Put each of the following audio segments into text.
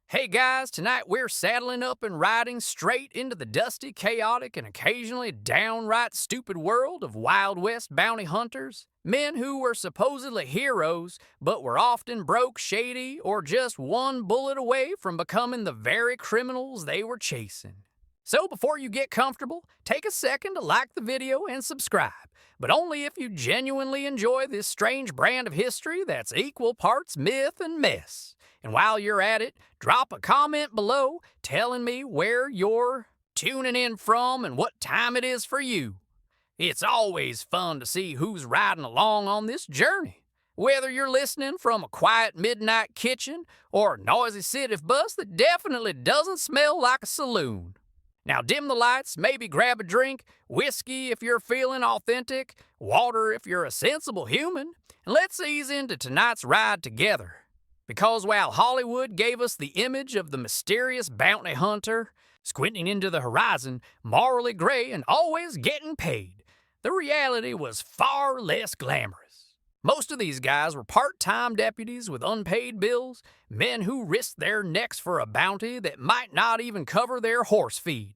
Hey guys, tonight we're saddling up and riding straight into the dusty, chaotic, and occasionally downright stupid world of Wild West bounty hunters. Men who were supposedly heroes, but were often broke, shady, or just one bullet away from becoming the very criminals they were chasing. So before you get comfortable, take a second to like the video and subscribe, but only if you genuinely enjoy this strange brand of history that's equal parts myth and mess. And while you're at it, drop a comment below telling me where you're tuning in from and what time it is for you. It's always fun to see who's riding along on this journey. Whether you're listening from a quiet midnight kitchen or a noisy city bus that definitely doesn't smell like a saloon. Now dim the lights, maybe grab a drink, whiskey if you're feeling authentic, water if you're a sensible human, and let's ease into tonight's ride together. Because while Hollywood gave us the image of the mysterious bounty hunter, squinting into the horizon, morally gray and always getting paid, the reality was far less glamorous. Most of these guys were part-time deputies with unpaid bills, men who risked their necks for a bounty that might not even cover their horse feed.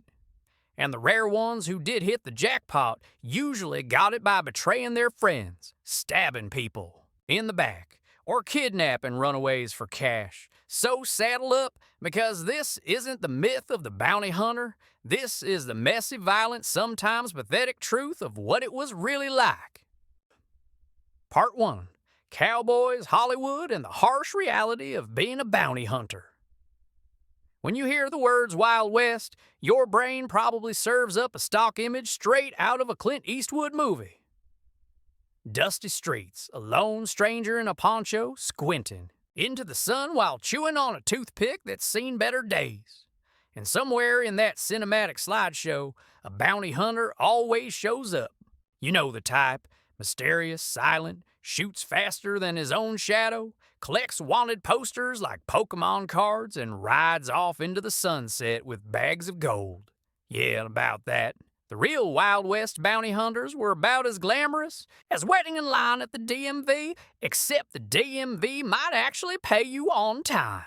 And the rare ones who did hit the jackpot usually got it by betraying their friends, stabbing people in the back, or kidnapping runaways for cash. So saddle up, because this isn't the myth of the bounty hunter. This is the messy, violent, sometimes pathetic truth of what it was really like. Part 1. Cowboys, Hollywood, and the harsh reality of being a bounty hunter. When you hear the words Wild West, your brain probably serves up a stock image straight out of a Clint Eastwood movie. Dusty streets, a lone stranger in a poncho squinting into the sun while chewing on a toothpick that's seen better days. And somewhere in that cinematic slideshow, a bounty hunter always shows up. You know the type. Mysterious, silent, shoots faster than his own shadow, collects wanted posters like Pokemon cards, and rides off into the sunset with bags of gold. Yeah, about that. The real Wild West bounty hunters were about as glamorous as waiting in line at the DMV, except the DMV might actually pay you on time.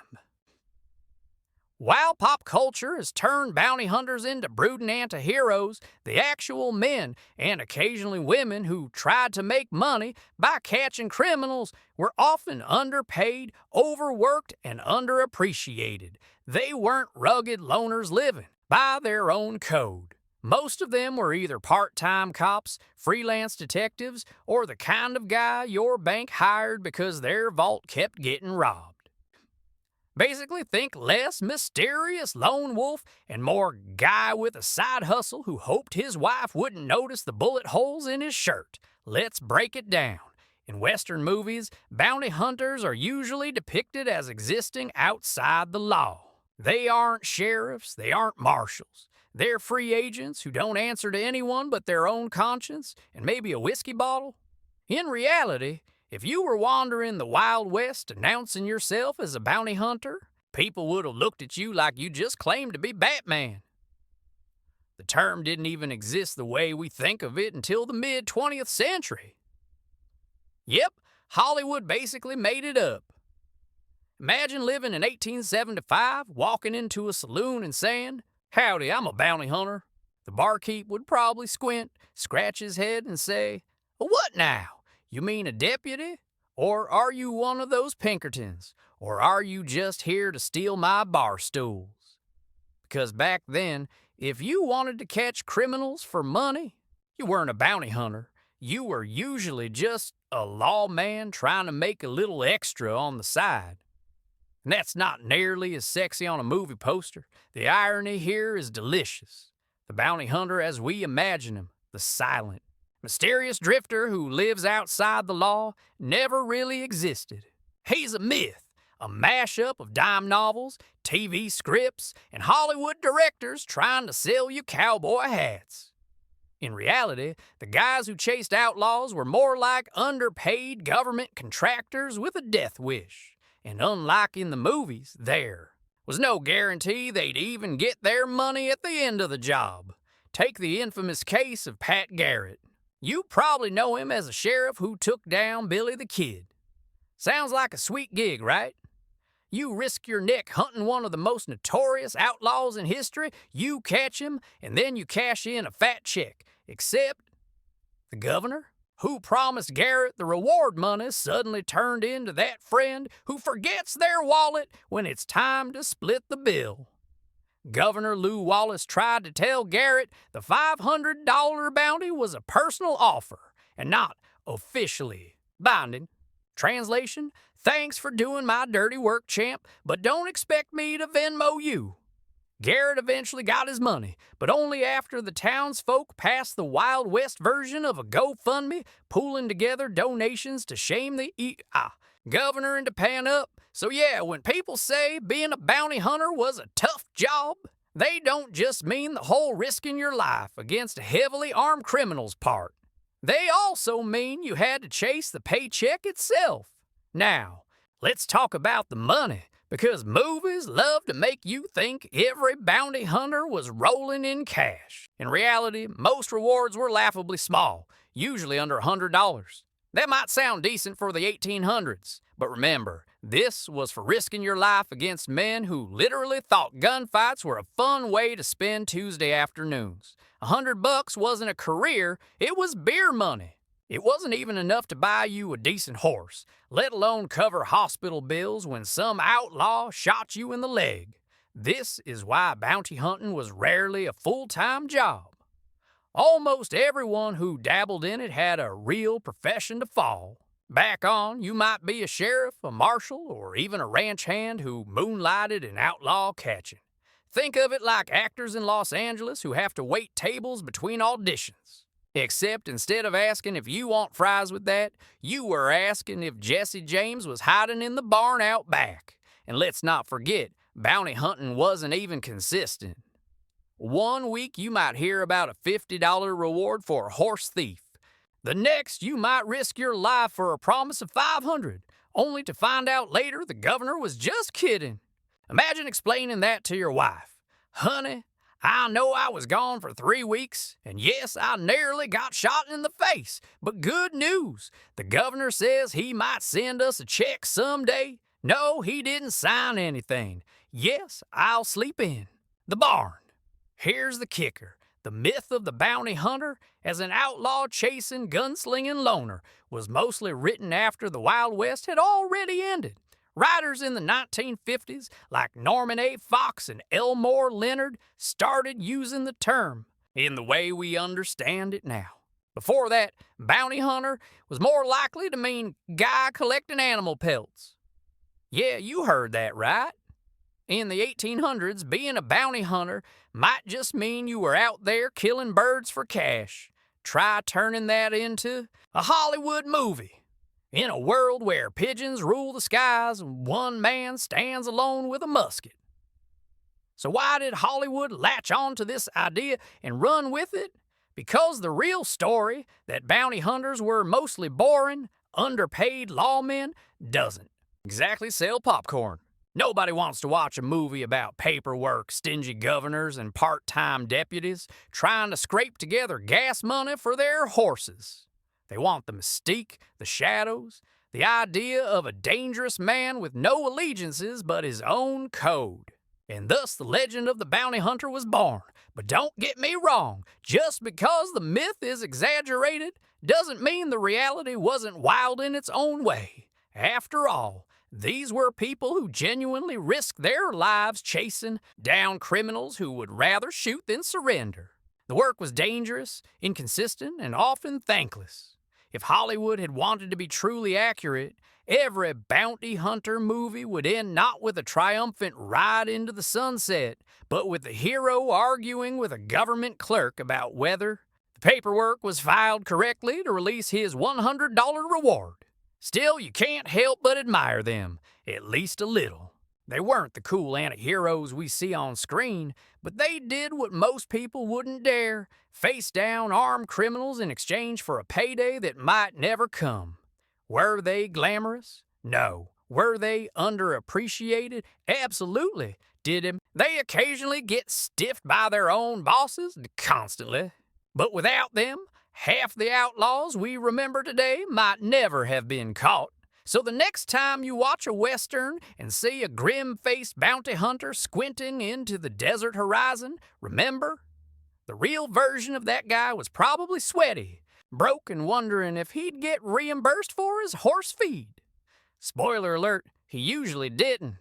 While pop culture has turned bounty hunters into brooding anti-heroes, the actual men, and occasionally women who tried to make money by catching criminals, were often underpaid, overworked, and underappreciated. They weren't rugged loners living by their own code. Most of them were either part-time cops, freelance detectives, or the kind of guy your bank hired because their vault kept getting robbed. Basically, think less mysterious lone wolf and more guy with a side hustle who hoped his wife wouldn't notice the bullet holes in his shirt. Let's break it down. In Western movies, bounty hunters are usually depicted as existing outside the law. They aren't sheriffs, they aren't marshals. They're free agents who don't answer to anyone but their own conscience and maybe a whiskey bottle. In reality, if you were wandering the Wild West announcing yourself as a bounty hunter, people would have looked at you like you just claimed to be Batman. The term didn't even exist the way we think of it until the mid-20th century. Yep, Hollywood basically made it up. Imagine living in 1875, walking into a saloon and saying, "Howdy, I'm a bounty hunter." The barkeep would probably squint, scratch his head, and say, "What now? You mean a deputy? Or are you one of those Pinkertons? Or are you just here to steal my bar stools?" Because back then, if you wanted to catch criminals for money, you weren't a bounty hunter. You were usually just a lawman trying to make a little extra on the side. And that's not nearly as sexy on a movie poster. The irony here is delicious. The bounty hunter as we imagine him, the silent, mysterious drifter who lives outside the law, never really existed. He's a myth, a mashup of dime novels, TV scripts, and Hollywood directors trying to sell you cowboy hats. In reality, the guys who chased outlaws were more like underpaid government contractors with a death wish. And unlike in the movies, there was no guarantee they'd even get their money at the end of the job. Take the infamous case of Pat Garrett. You probably know him as a sheriff who took down Billy the Kid. Sounds like a sweet gig, right? You risk your neck hunting one of the most notorious outlaws in history, you catch him, and then you cash in a fat check. Except the governor, who promised Garrett the reward money, suddenly turned into that friend who forgets their wallet when it's time to split the bill. Governor Lew Wallace tried to tell Garrett the $500 bounty was a personal offer and not officially binding. Translation: thanks for doing my dirty work, champ, but don't expect me to Venmo you. Garrett eventually got his money, but only after the townsfolk passed the Wild West version of a GoFundMe, pooling together donations to shame the governor into paying up. So yeah, when people say being a bounty hunter was a tough job, they don't just mean the whole risking your life against a heavily armed criminal's part. They also mean you had to chase the paycheck itself. Now, let's talk about the money, because movies love to make you think every bounty hunter was rolling in cash. In reality, most rewards were laughably small, usually under $100. That might sound decent for the 1800s, but remember, this was for risking your life against men who literally thought gunfights were a fun way to spend Tuesday afternoons. $100 wasn't a career, it was beer money. It wasn't even enough to buy you a decent horse, let alone cover hospital bills when some outlaw shot you in the leg. This is why bounty hunting was rarely a full-time job. Almost everyone who dabbled in it had a real profession to fall. Back on, you might be a sheriff, a marshal, or even a ranch hand who moonlighted in outlaw catching. Think of it like actors in Los Angeles who have to wait tables between auditions. Except instead of asking if you want fries with that, you were asking if Jesse James was hiding in the barn out back. And let's not forget, bounty hunting wasn't even consistent. One week you might hear about a $50 reward for a horse thief. The next you might risk your life for a promise of $500, only to find out later the governor was just kidding. Imagine explaining that to your wife. Honey, I know I was gone for 3 weeks, and yes, I nearly got shot in the face, but good news, the governor says he might send us a check someday. No, he didn't sign anything. Yes, I'll sleep in the barn. Here's the kicker. The myth of the bounty hunter as an outlaw-chasing, gunslinging loner was mostly written after the Wild West had already ended. Writers in the 1950s, like Norman A. Fox and Elmore Leonard, started using the term in the way we understand it now. Before that, bounty hunter was more likely to mean guy collecting animal pelts. Yeah, you heard that right. In the 1800s, being a bounty hunter might just mean you were out there killing birds for cash. Try turning that into a Hollywood movie. In a world where pigeons rule the skies and one man stands alone with a musket. So why did Hollywood latch on to this idea and run with it? Because the real story, that bounty hunters were mostly boring, underpaid lawmen, doesn't exactly sell popcorn. Nobody wants to watch a movie about paperwork, stingy governors, and part-time deputies trying to scrape together gas money for their horses. They want the mystique, the shadows, the idea of a dangerous man with no allegiances but his own code. And thus the legend of the bounty hunter was born. But don't get me wrong, just because the myth is exaggerated doesn't mean the reality wasn't wild in its own way. After all, these were people who genuinely risked their lives chasing down criminals who would rather shoot than surrender. The work was dangerous, inconsistent, and often thankless. If Hollywood had wanted to be truly accurate, every bounty hunter movie would end not with a triumphant ride into the sunset, but with the hero arguing with a government clerk about whether the paperwork was filed correctly to release his $100 reward. Still, you can't help but admire them, at least a little. They weren't the cool anti-heroes we see on screen, but they did what most people wouldn't dare, face down armed criminals in exchange for a payday that might never come. Were they glamorous? No. Were they underappreciated? Absolutely. Did they occasionally get stiffed by their own bosses? Constantly. But without them, half the outlaws we remember today might never have been caught. So the next time you watch a Western and see a grim-faced bounty hunter squinting into the desert horizon, remember, the real version of that guy was probably sweaty, broke and wondering if he'd get reimbursed for his horse feed. Spoiler alert, he usually didn't.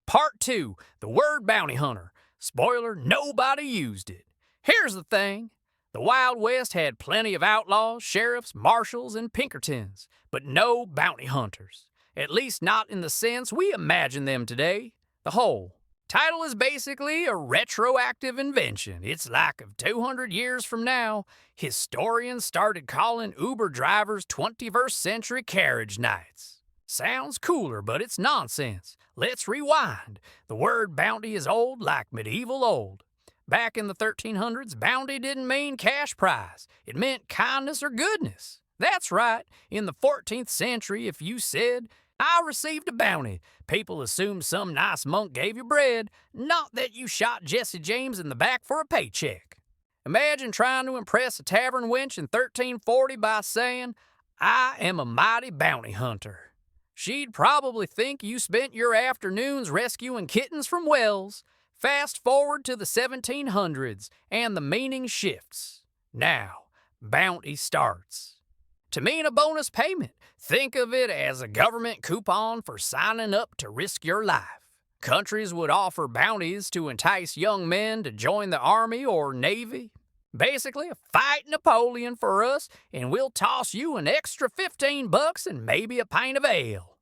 Part 2, the word bounty hunter. Spoiler, nobody used it. Here's the thing. The Wild West had plenty of outlaws, sheriffs, marshals, and Pinkertons, but no bounty hunters. At least not in the sense we imagine them today. The whole title is basically a retroactive invention. It's like of 200 years from now, historians started calling Uber drivers 21st century carriage knights. Sounds cooler, but it's nonsense. Let's rewind. The word bounty is old like medieval old. Back in the 1300s, bounty didn't mean cash prize. It meant kindness or goodness. That's right. In the 14th century, if you said, "I received a bounty," people assumed some nice monk gave you bread, not that you shot Jesse James in the back for a paycheck. Imagine trying to impress a tavern wench in 1340 by saying, "I am a mighty bounty hunter." She'd probably think you spent your afternoons rescuing kittens from wells. Fast forward to the 1700s, and the meaning shifts. Now, bounty starts to mean a bonus payment. Think of it as a government coupon for signing up to risk your life. Countries would offer bounties to entice young men to join the Army or Navy. Basically, fight Napoleon for us, and we'll toss you an extra $15 and maybe a pint of ale.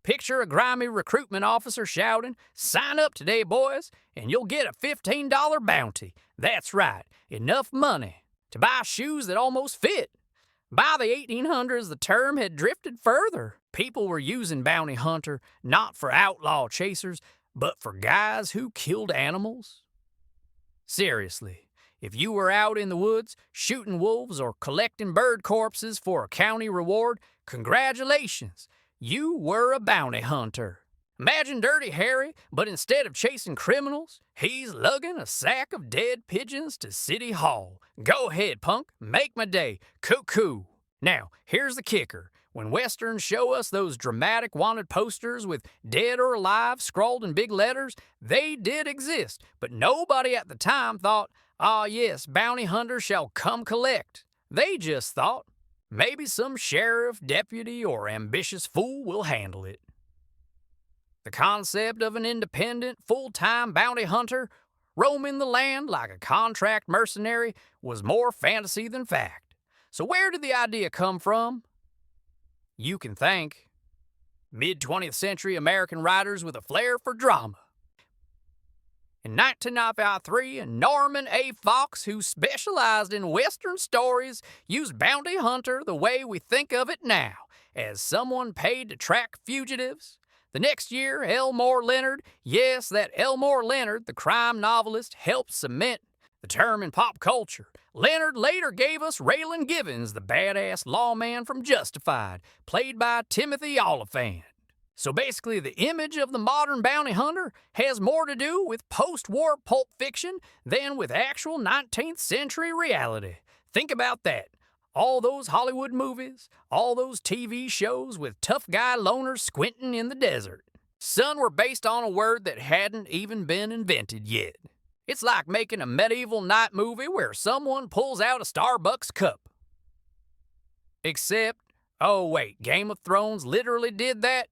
Picture a grimy recruitment officer shouting, "Sign up today, boys, and you'll get a $15 bounty." That's right, enough money to buy shoes that almost fit. By the 1800s, the term had drifted further. People were using bounty hunter not for outlaw chasers, but for guys who killed animals. Seriously, if you were out in the woods shooting wolves or collecting bird corpses for a county reward, congratulations. You were a bounty hunter. Imagine Dirty Harry, but instead of chasing criminals, he's lugging a sack of dead pigeons to City Hall. Go ahead, punk. Make my day. Cuckoo. Now, here's the kicker. When Westerns show us those dramatic wanted posters with "dead or alive" scrawled in big letters, they did exist, but nobody at the time thought, "Ah, yes, bounty hunters shall come collect." They just thought, maybe some sheriff, deputy, or ambitious fool will handle it. The concept of an independent, full-time bounty hunter roaming the land like a contract mercenary was more fantasy than fact. So where did the idea come from? You can thank mid-20th century American writers with a flair for drama. In 1993, Norman A. Fox, who specialized in Western stories, used bounty hunter the way we think of it now, as someone paid to track fugitives. The next year, Elmore Leonard, yes, that Elmore Leonard, the crime novelist, helped cement the term in pop culture. Leonard later gave us Raylan Givens, the badass lawman from Justified, played by Timothy Olyphant. So basically, the image of the modern bounty hunter has more to do with post-war pulp fiction than with actual 19th century reality. Think about that. All those Hollywood movies, all those TV shows with tough guy loners squinting in the desert. Some were based on a word that hadn't even been invented yet. It's like making a medieval night movie where someone pulls out a Starbucks cup. Except, oh wait, Game of Thrones literally did that?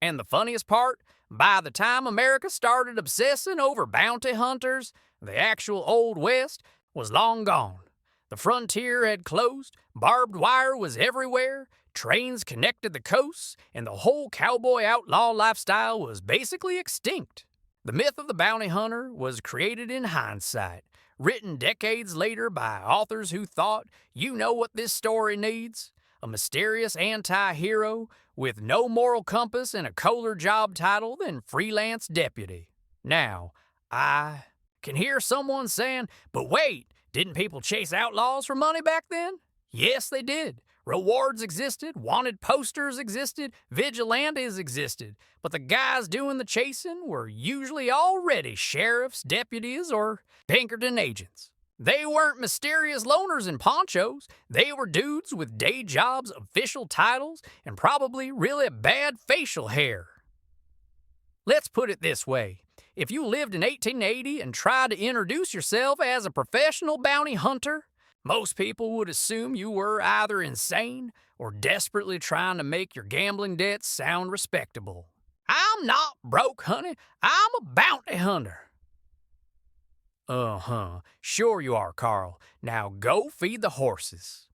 And the funniest part, by the time America started obsessing over bounty hunters, the actual Old West was long gone. The frontier had closed, barbed wire was everywhere, trains connected the coasts, and the whole cowboy outlaw lifestyle was basically extinct. The myth of the bounty hunter was created in hindsight, written decades later by authors who thought, you know what this story needs? A mysterious anti-hero with no moral compass and a cooler job title than freelance deputy. Now, I can hear someone saying, but wait, didn't people chase outlaws for money back then? Yes, they did. Rewards existed, wanted posters existed, vigilantes existed, but the guys doing the chasing were usually already sheriffs, deputies, or Pinkerton agents. They weren't mysterious loners in ponchos. They were dudes with day jobs, official titles, and probably really bad facial hair. Let's put it this way. If you lived in 1880 and tried to introduce yourself as a professional bounty hunter, most people would assume you were either insane or desperately trying to make your gambling debts sound respectable. I'm not broke, honey. I'm a bounty hunter. Uh-huh. Sure you are, Carl. Now go feed the horses.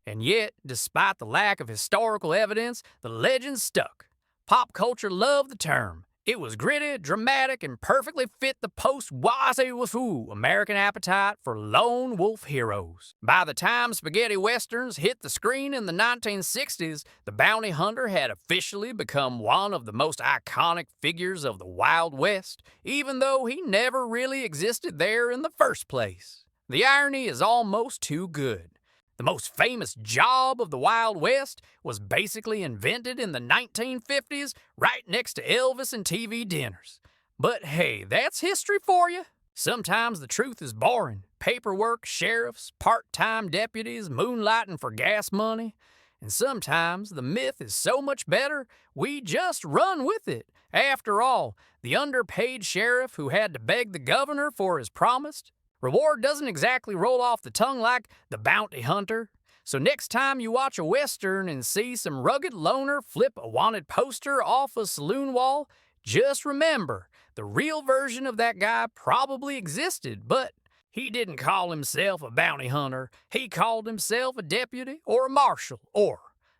And yet, despite the lack of historical evidence, the legend stuck. Pop culture loved the term. It was gritty, dramatic, and perfectly fit the post-Wazoo American appetite for lone wolf heroes. By the time spaghetti westerns hit the screen in the 1960s, the bounty hunter had officially become one of the most iconic figures of the Wild West, even though he never really existed there in the first place. The irony is almost too good. The most famous job of the Wild West was basically invented in the 1950s right next to Elvis and TV dinners. But hey, that's history for you. Sometimes the truth is boring. Paperwork, sheriffs, part-time deputies moonlighting for gas money. And sometimes the myth is so much better, we just run with it. After all, the underpaid sheriff who had to beg the governor for his promised reward doesn't exactly roll off the tongue like the bounty hunter. So next time you watch a Western and see some rugged loner flip a wanted poster off a saloon wall, just remember, the real version of that guy probably existed, but he didn't call himself a bounty hunter. He called himself a deputy or a marshal or,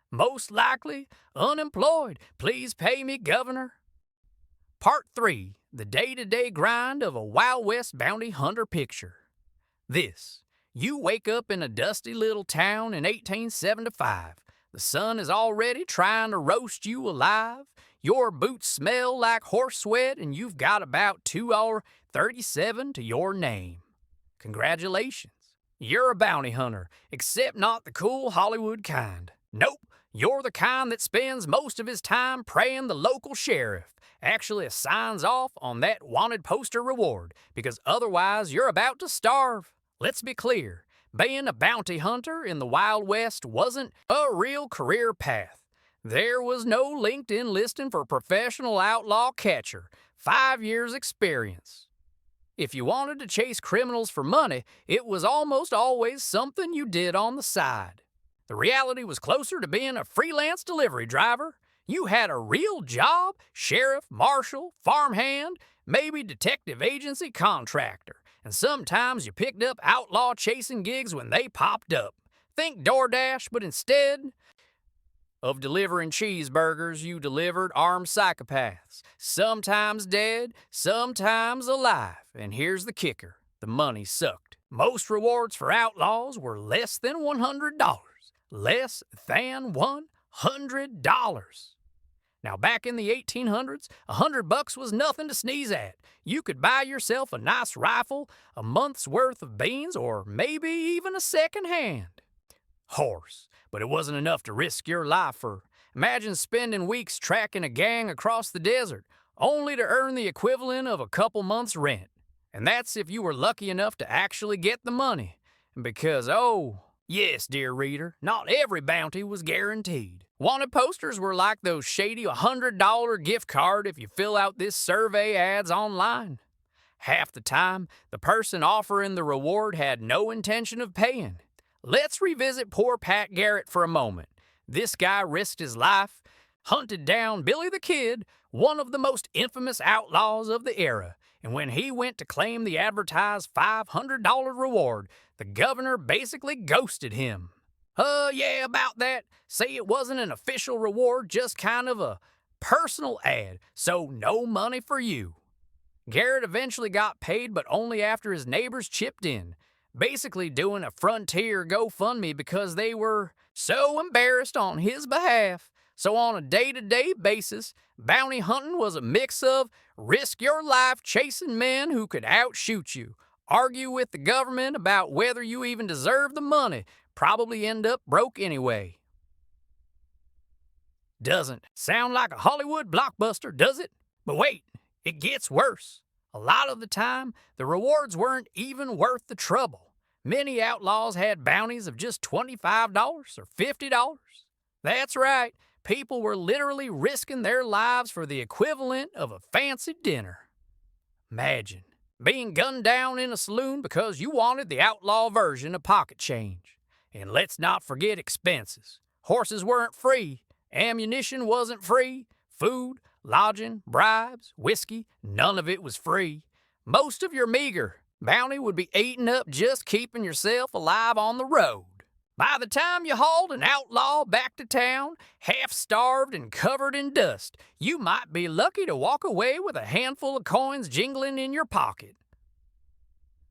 most likely, unemployed. Please pay me, governor. Part 3. The day-to-day grind of a Wild West bounty hunter picture. This. You wake up in a dusty little town in 1875. The sun is already trying to roast you alive. Your boots smell like horse sweat and you've got about 2 hours 37 to your name. Congratulations. You're a bounty hunter, except not the cool Hollywood kind. Nope, you're the kind that spends most of his time praying the local sheriff actually signs off on that wanted poster reward, because otherwise you're about to starve. Let's be clear, being a bounty hunter in the Wild West wasn't a real career path. There was no LinkedIn listing for professional outlaw catcher, 5 years experience. If you wanted to chase criminals for money, it was almost always something you did on the side. The reality was closer to being a freelance delivery driver. You had a real job, sheriff, marshal, farmhand, maybe detective agency contractor, and sometimes you picked up outlaw chasing gigs when they popped up. Think DoorDash, but instead of delivering cheeseburgers, you delivered armed psychopaths, sometimes dead, sometimes alive. And here's the kicker, the money sucked. Most rewards for outlaws were less than $100. Less than $100. Now, back in the 1800s, $100 was nothing to sneeze at. You could buy yourself a nice rifle, a month's worth of beans, or maybe even a second-hand horse. But it wasn't enough to risk your life for. Imagine spending weeks tracking a gang across the desert, only to earn the equivalent of a couple months' rent. And that's if you were lucky enough to actually get the money. Because, oh, yes, dear reader, not every bounty was guaranteed. Wanted posters were like those shady $100 gift card if you fill out this survey ads online. Half the time, the person offering the reward had no intention of paying. Let's revisit poor Pat Garrett for a moment. This guy risked his life, hunted down Billy the Kid, one of the most infamous outlaws of the era, and when he went to claim the advertised $500 reward, the governor basically ghosted him. Yeah, about that. Say it wasn't an official reward, just kind of a personal ad, so no money for you. Garrett eventually got paid, but only after his neighbors chipped in, basically doing a frontier GoFundMe because they were so embarrassed on his behalf. So on a day-to-day basis, bounty hunting was a mix of risk your life chasing men who could outshoot you, argue with the government about whether you even deserve the money, probably end up broke anyway. Doesn't sound like a Hollywood blockbuster, does it? But wait, it gets worse. A lot of the time, the rewards weren't even worth the trouble. Many outlaws had bounties of just $25 or $50. That's right, people were literally risking their lives for the equivalent of a fancy dinner. Imagine being gunned down in a saloon because you wanted the outlaw version of pocket change. And let's not forget expenses. Horses weren't free, ammunition wasn't free, food, lodging, bribes, whiskey, none of it was free. Most of your meager bounty would be eaten up just keeping yourself alive on the road. By the time you hauled an outlaw back to town, half-starved and covered in dust, you might be lucky to walk away with a handful of coins jingling in your pocket.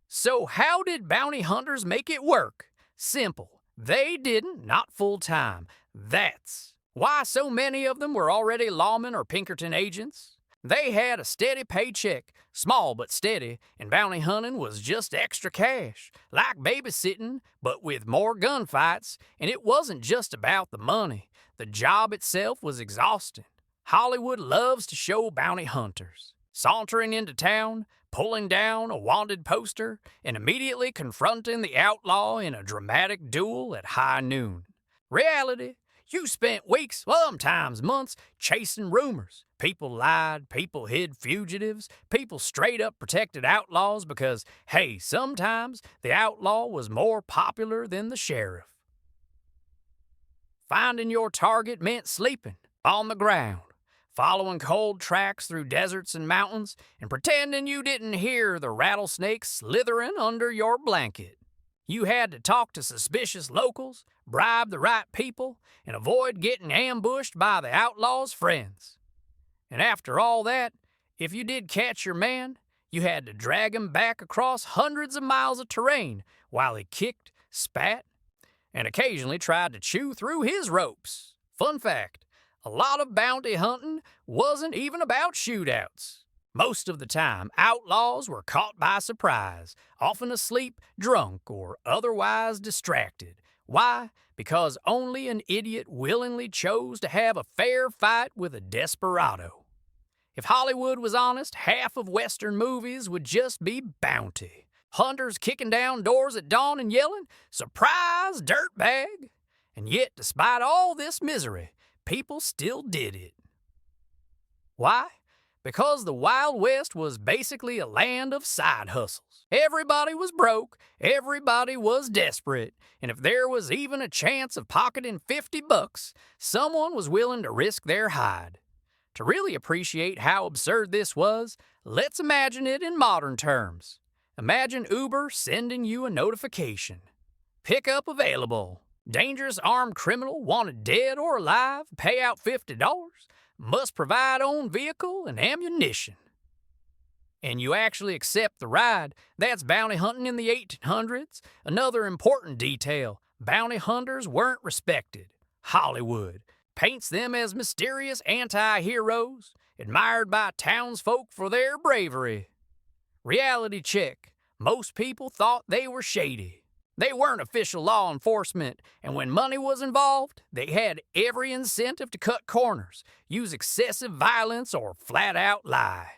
So how did bounty hunters make it work? Simple. They didn't, not full-time. That's why so many of them were already lawmen or Pinkerton agents. They had a steady paycheck, small but steady, and bounty hunting was just extra cash, like babysitting, but with more gunfights, and it wasn't just about the money. The job itself was exhausting. Hollywood loves to show bounty hunters sauntering into town, pulling down a wanted poster, and immediately confronting the outlaw in a dramatic duel at high noon. Reality: you spent weeks, sometimes months, chasing rumors. People lied, people hid fugitives, people straight up protected outlaws because, hey, sometimes the outlaw was more popular than the sheriff. Finding your target meant sleeping on the ground, following cold tracks through deserts and mountains, and pretending you didn't hear the rattlesnakes slithering under your blanket. You had to talk to suspicious locals, bribe the right people, and avoid getting ambushed by the outlaw's friends. And after all that, if you did catch your man, you had to drag him back across hundreds of miles of terrain while he kicked, spat, and occasionally tried to chew through his ropes. Fun fact: a lot of bounty hunting wasn't even about shootouts. Most of the time, outlaws were caught by surprise, often asleep, drunk, or otherwise distracted. Why? Because only an idiot willingly chose to have a fair fight with a desperado. If Hollywood was honest, half of Western movies would just be bounty. Hunters kicking down doors at dawn and yelling, "Surprise, dirtbag!" And yet, despite all this misery, people still did it. Why? Because the Wild West was basically a land of side hustles. Everybody was broke, everybody was desperate, and if there was even a chance of pocketing $50, someone was willing to risk their hide. To really appreciate how absurd this was, let's imagine it in modern terms. Imagine Uber sending you a notification. Pickup available. Dangerous armed criminal wanted dead or alive, pay out $50. Must provide own vehicle and ammunition. And you actually accept the ride. That's bounty hunting in the 1800s. Another important detail: bounty hunters weren't respected. Hollywood paints them as mysterious anti-heroes, admired by townsfolk for their bravery. Reality check: most people thought they were shady. They weren't official law enforcement, and when money was involved, they had every incentive to cut corners, use excessive violence, or flat out lie.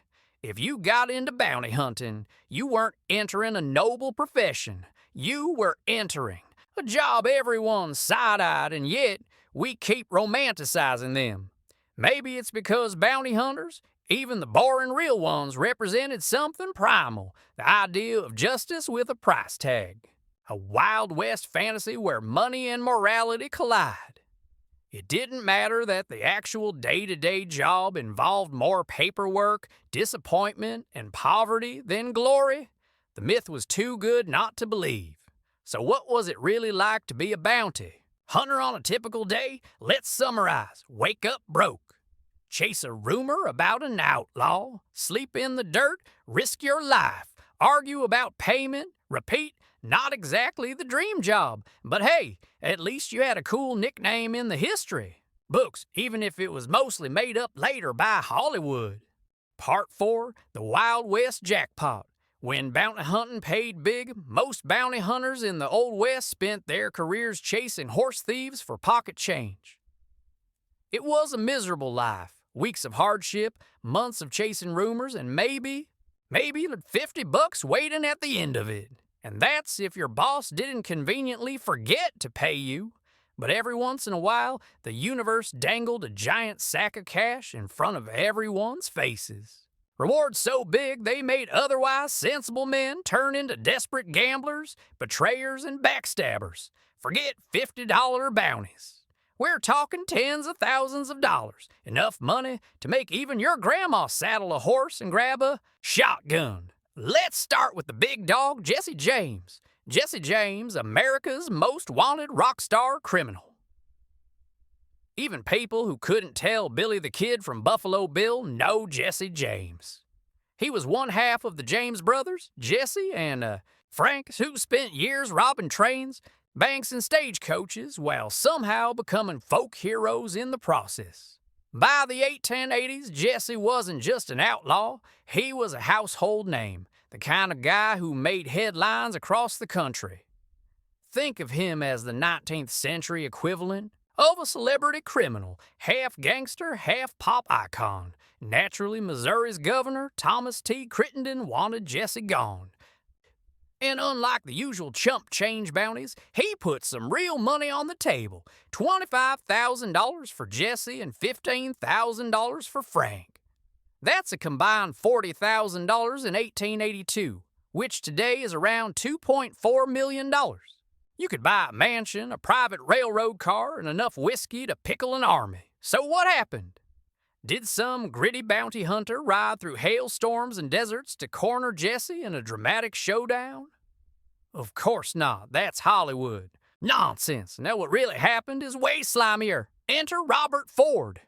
If you got into bounty hunting, you weren't entering a noble profession. You were entering a job everyone's side-eyed, and yet we keep romanticizing them. Maybe it's because bounty hunters, even the boring real ones, represented something primal, the idea of justice with a price tag. A Wild West fantasy where money and morality collide. It didn't matter that the actual day-to-day job involved more paperwork, disappointment, and poverty than glory. The myth was too good not to believe. So what was it really like to be a bounty hunter on a typical day? Let's summarize. Wake up broke. Chase a rumor about an outlaw. Sleep in the dirt. Risk your life. Argue about payment. Repeat. Not exactly the dream job, but hey, at least you had a cool nickname in the history books, even if it was mostly made up later by Hollywood. Part 4, the Wild West Jackpot. When bounty hunting paid big, most bounty hunters in the Old West spent their careers chasing horse thieves for pocket change. It was a miserable life, weeks of hardship, months of chasing rumors, and maybe Maybe $50 waiting at the end of it. And that's if your boss didn't conveniently forget to pay you. But every once in a while, the universe dangled a giant sack of cash in front of everyone's faces. Rewards so big they made otherwise sensible men turn into desperate gamblers, betrayers, and backstabbers. Forget $50 bounties. We're talking tens of thousands of dollars, enough money to make even your grandma saddle a horse and grab a shotgun. Let's start with the big dog, Jesse James. Jesse James, America's most wanted rock star criminal. Even people who couldn't tell Billy the Kid from Buffalo Bill know Jesse James. He was one half of the James brothers, Jesse and Frank, who spent years robbing trains, banks, and stagecoaches while somehow becoming folk heroes in the process. By the 1880s, Jesse wasn't just an outlaw, he was a household name. The kind of guy who made headlines across the country. Think of him as the 19th century equivalent of a celebrity criminal, half gangster, half pop icon. Naturally, Missouri's governor, Thomas T. Crittenden, wanted Jesse gone. And unlike the usual chump change bounties, he put some real money on the table. $25,000 for Jesse and $15,000 for Frank. That's a combined $40,000 in 1882, which today is around $2.4 million. You could buy a mansion, a private railroad car, and enough whiskey to pickle an army. So what happened? Did some gritty bounty hunter ride through hailstorms and deserts to corner Jesse in a dramatic showdown? Of course not. That's Hollywood. Nonsense. Now what really happened is way slimier. Enter Robert Ford.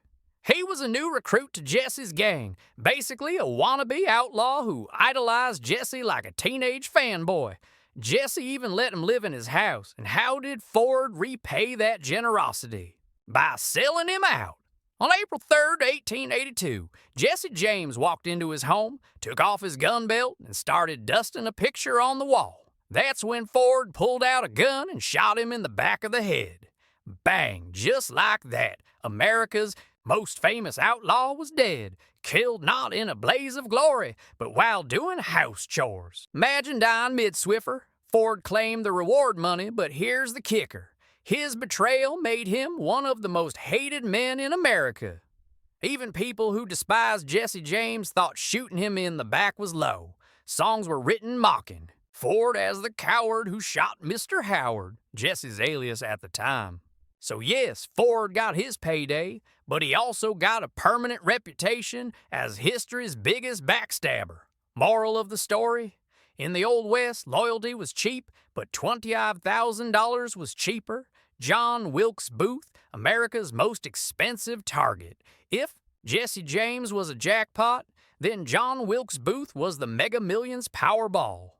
He was a new recruit to Jesse's gang, basically a wannabe outlaw who idolized Jesse like a teenage fanboy. Jesse even let him live in his house, and how did Ford repay that generosity? By selling him out. On April 3rd, 1882, Jesse James walked into his home, took off his gun belt, and started dusting a picture on the wall. That's when Ford pulled out a gun and shot him in the back of the head. Bang, just like that, America's most famous outlaw was dead, killed not in a blaze of glory, but while doing house chores. Imagine dying mid-swiffer. Ford claimed the reward money, but here's the kicker. His betrayal made him one of the most hated men in America. Even people who despised Jesse James thought shooting him in the back was low. Songs were written mocking Ford as the coward who shot Mr. Howard, Jesse's alias at the time. So yes, Ford got his payday, but he also got a permanent reputation as history's biggest backstabber. Moral of the story? In the Old West, loyalty was cheap, but $25,000 was cheaper. John Wilkes Booth, America's most expensive target. If Jesse James was a jackpot, then John Wilkes Booth was the Mega Millions Powerball.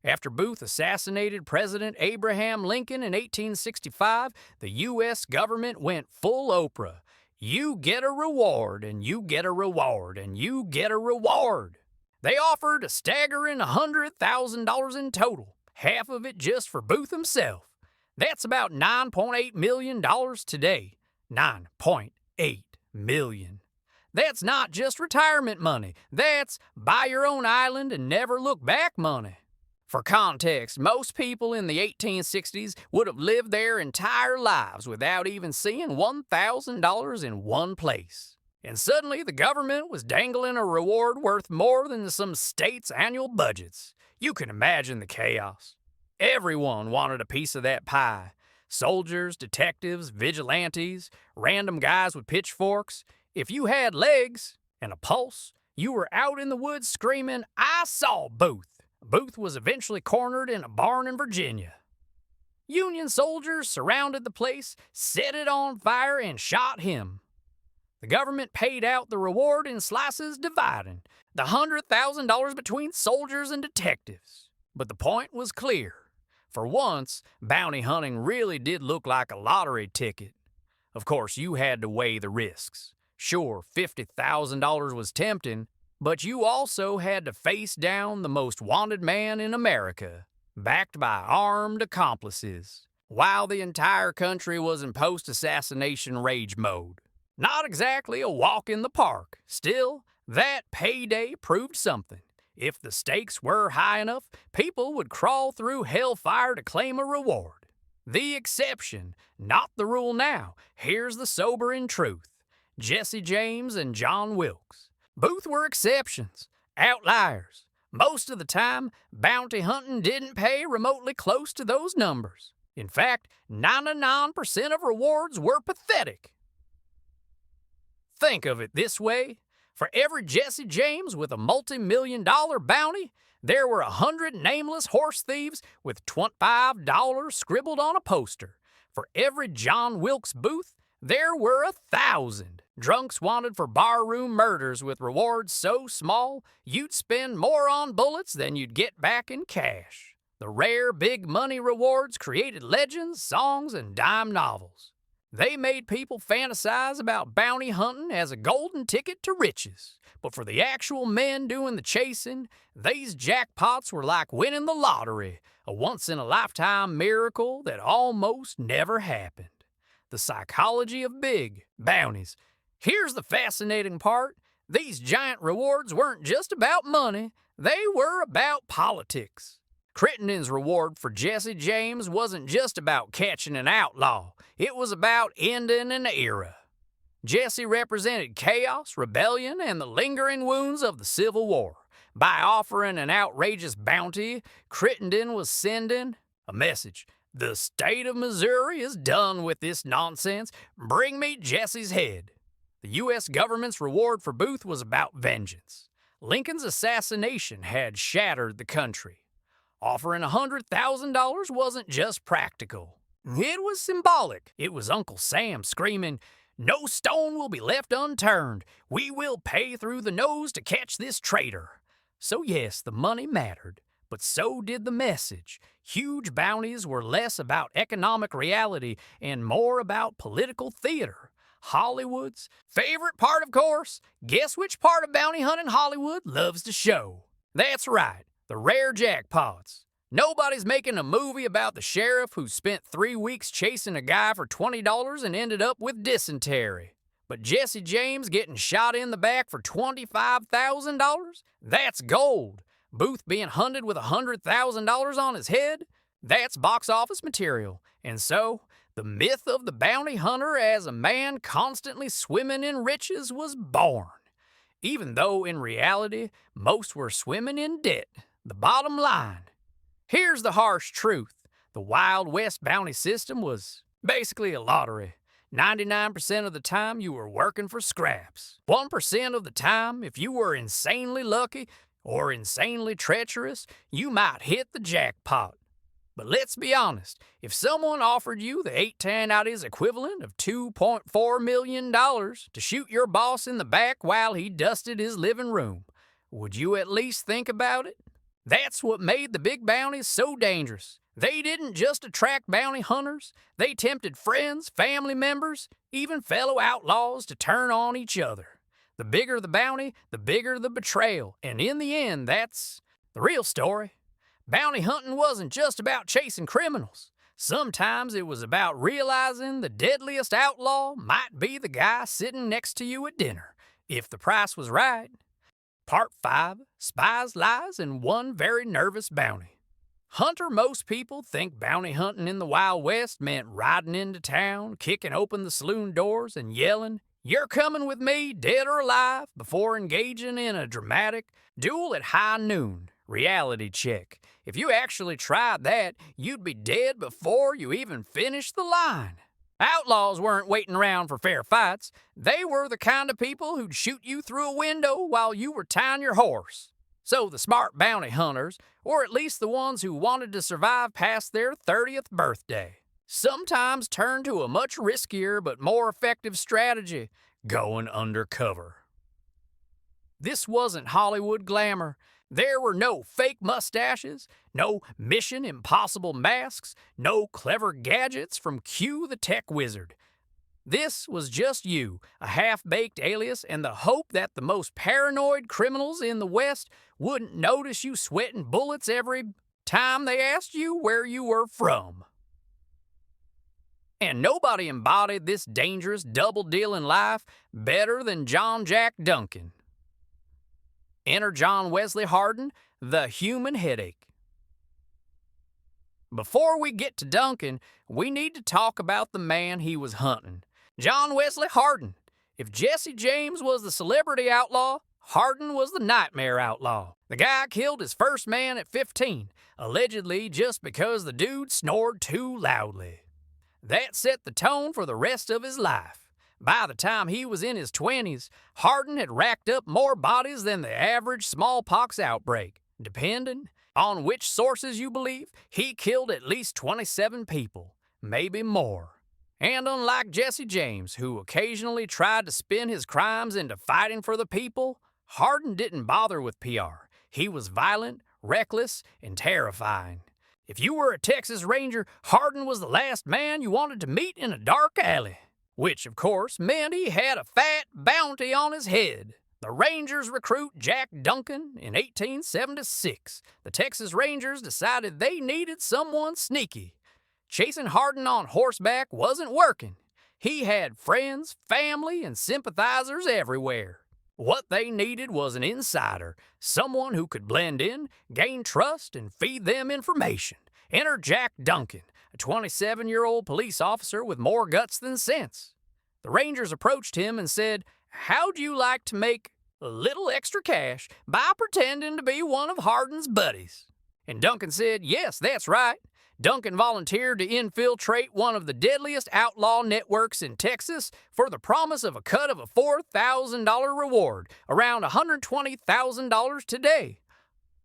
After Booth assassinated President Abraham Lincoln in 1865, the U.S. government went full Oprah. You get a reward, and you get a reward, and you get a reward. They offered a staggering $100,000 in total, half of it just for Booth himself. That's about $9.8 million today. $9.8 million. That's not just retirement money. That's buy your own island and never look back money. For context, most people in the 1860s would have lived their entire lives without even seeing $1,000 in one place. And suddenly the government was dangling a reward worth more than some states' annual budgets. You can imagine the chaos. Everyone wanted a piece of that pie. Soldiers, detectives, vigilantes, random guys with pitchforks. If you had legs and a pulse, you were out in the woods screaming, "I saw Booth." Booth was eventually cornered in a barn in Virginia. Union soldiers surrounded the place, set it on fire, and shot him. The government paid out the reward in slices dividing the $100,000 between soldiers and detectives. But the point was clear. For once, bounty hunting really did look like a lottery ticket. Of course, you had to weigh the risks. Sure, $50,000 was tempting, but you also had to face down the most wanted man in America, backed by armed accomplices, while the entire country was in post-assassination rage mode. Not exactly a walk in the park. Still, that payday proved something. If the stakes were high enough, people would crawl through hellfire to claim a reward. The exception, not the rule now. Here's the sobering truth. Jesse James and John Wilkes. Both were exceptions, outliers. Most of the time, bounty hunting didn't pay remotely close to those numbers. In fact, 99% of rewards were pathetic. Think of it this way. For every Jesse James with a multi-million-dollar bounty, there were 100 nameless horse thieves with $25 scribbled on a poster. For every John Wilkes Booth, there were 1,000 drunks wanted for barroom murders with rewards so small you'd spend more on bullets than you'd get back in cash. The rare big money rewards created legends, songs, and dime novels. They made people fantasize about bounty hunting as a golden ticket to riches. But for the actual men doing the chasing, these jackpots were like winning the lottery, a once-in-a-lifetime miracle that almost never happened. The psychology of big bounties. Here's the fascinating part. These giant rewards weren't just about money, they were about politics. Crittenden's reward for Jesse James wasn't just about catching an outlaw. It was about ending an era. Jesse represented chaos, rebellion, and the lingering wounds of the Civil War. By offering an outrageous bounty, Crittenden was sending a message. The state of Missouri is done with this nonsense. Bring me Jesse's head. The U.S. government's reward for Booth was about vengeance. Lincoln's assassination had shattered the country. Offering $100,000 wasn't just practical. It was symbolic. It was Uncle Sam screaming, "No stone will be left unturned. We will pay through the nose to catch this traitor." So yes, the money mattered, but so did the message. Huge bounties were less about economic reality and more about political theater. Hollywood's favorite part, of course. Guess which part of bounty hunting Hollywood loves to show? That's right. The rare jackpots. Nobody's making a movie about the sheriff who spent 3 weeks chasing a guy for $20 and ended up with dysentery. But Jesse James getting shot in the back for $25,000? That's gold. Booth being hunted with $100,000 on his head? That's box office material. And so, the myth of the bounty hunter as a man constantly swimming in riches was born. Even though in reality, most were swimming in debt. The bottom line. Here's the harsh truth. The Wild West bounty system was basically a lottery. 99% of the time you were working for scraps. 1% of the time, if you were insanely lucky or insanely treacherous, you might hit the jackpot. But let's be honest, if someone offered you the 810-outties equivalent of $2.4 million to shoot your boss in the back while he dusted his living room, would you at least think about it? That's what made the big bounties so dangerous. They didn't just attract bounty hunters, they tempted friends, family members, even fellow outlaws to turn on each other. The bigger the bounty, the bigger the betrayal, and in the end, that's the real story. Bounty hunting wasn't just about chasing criminals. Sometimes it was about realizing the deadliest outlaw might be the guy sitting next to you at dinner, if the price was right. Part 5, Spies, Lies, and One Very Nervous Bounty. Hunter, most people think bounty hunting in the Wild West meant riding into town, kicking open the saloon doors, and yelling, "You're coming with me, dead or alive," before engaging in a dramatic duel at high noon. Reality check. If you actually tried that, you'd be dead before you even finished the line. Outlaws weren't waiting around for fair fights. They were the kind of people who'd shoot you through a window while you were tying your horse. So the smart bounty hunters, or at least the ones who wanted to survive past their 30th birthday, sometimes turned to a much riskier but more effective strategy, going undercover. This wasn't Hollywood glamour. There were no fake mustaches, no Mission Impossible masks, no clever gadgets from Q the Tech Wizard. This was just you, a half-baked alias, and the hope that the most paranoid criminals in the West wouldn't notice you sweating bullets every time they asked you where you were from. And nobody embodied this dangerous double-dealing life better than John Jack Duncan. Enter John Wesley Hardin, the human headache. Before we get to Duncan, we need to talk about the man he was hunting, John Wesley Hardin. If Jesse James was the celebrity outlaw, Hardin was the nightmare outlaw. The guy killed his first man at 15, allegedly just because the dude snored too loudly. That set the tone for the rest of his life. By the time he was in his 20s, Hardin had racked up more bodies than the average smallpox outbreak. Depending on which sources you believe, he killed at least 27 people, maybe more. And unlike Jesse James, who occasionally tried to spin his crimes into fighting for the people, Hardin didn't bother with PR. He was violent, reckless, and terrifying. If you were a Texas Ranger, Hardin was the last man you wanted to meet in a dark alley. Which, of course, meant he had a fat bounty on his head. The Rangers recruit Jack Duncan in 1876. The Texas Rangers decided they needed someone sneaky. Chasing Hardin on horseback wasn't working. He had friends, family, and sympathizers everywhere. What they needed was an insider, someone who could blend in, gain trust, and feed them information. Enter Jack Duncan, a 27-year-old police officer with more guts than sense. The Rangers approached him and said, "How'd you like to make a little extra cash by pretending to be one of Hardin's buddies?" And Duncan said, "Yes, that's right." Duncan volunteered to infiltrate one of the deadliest outlaw networks in Texas for the promise of a cut of a $4,000 reward, around $120,000 today.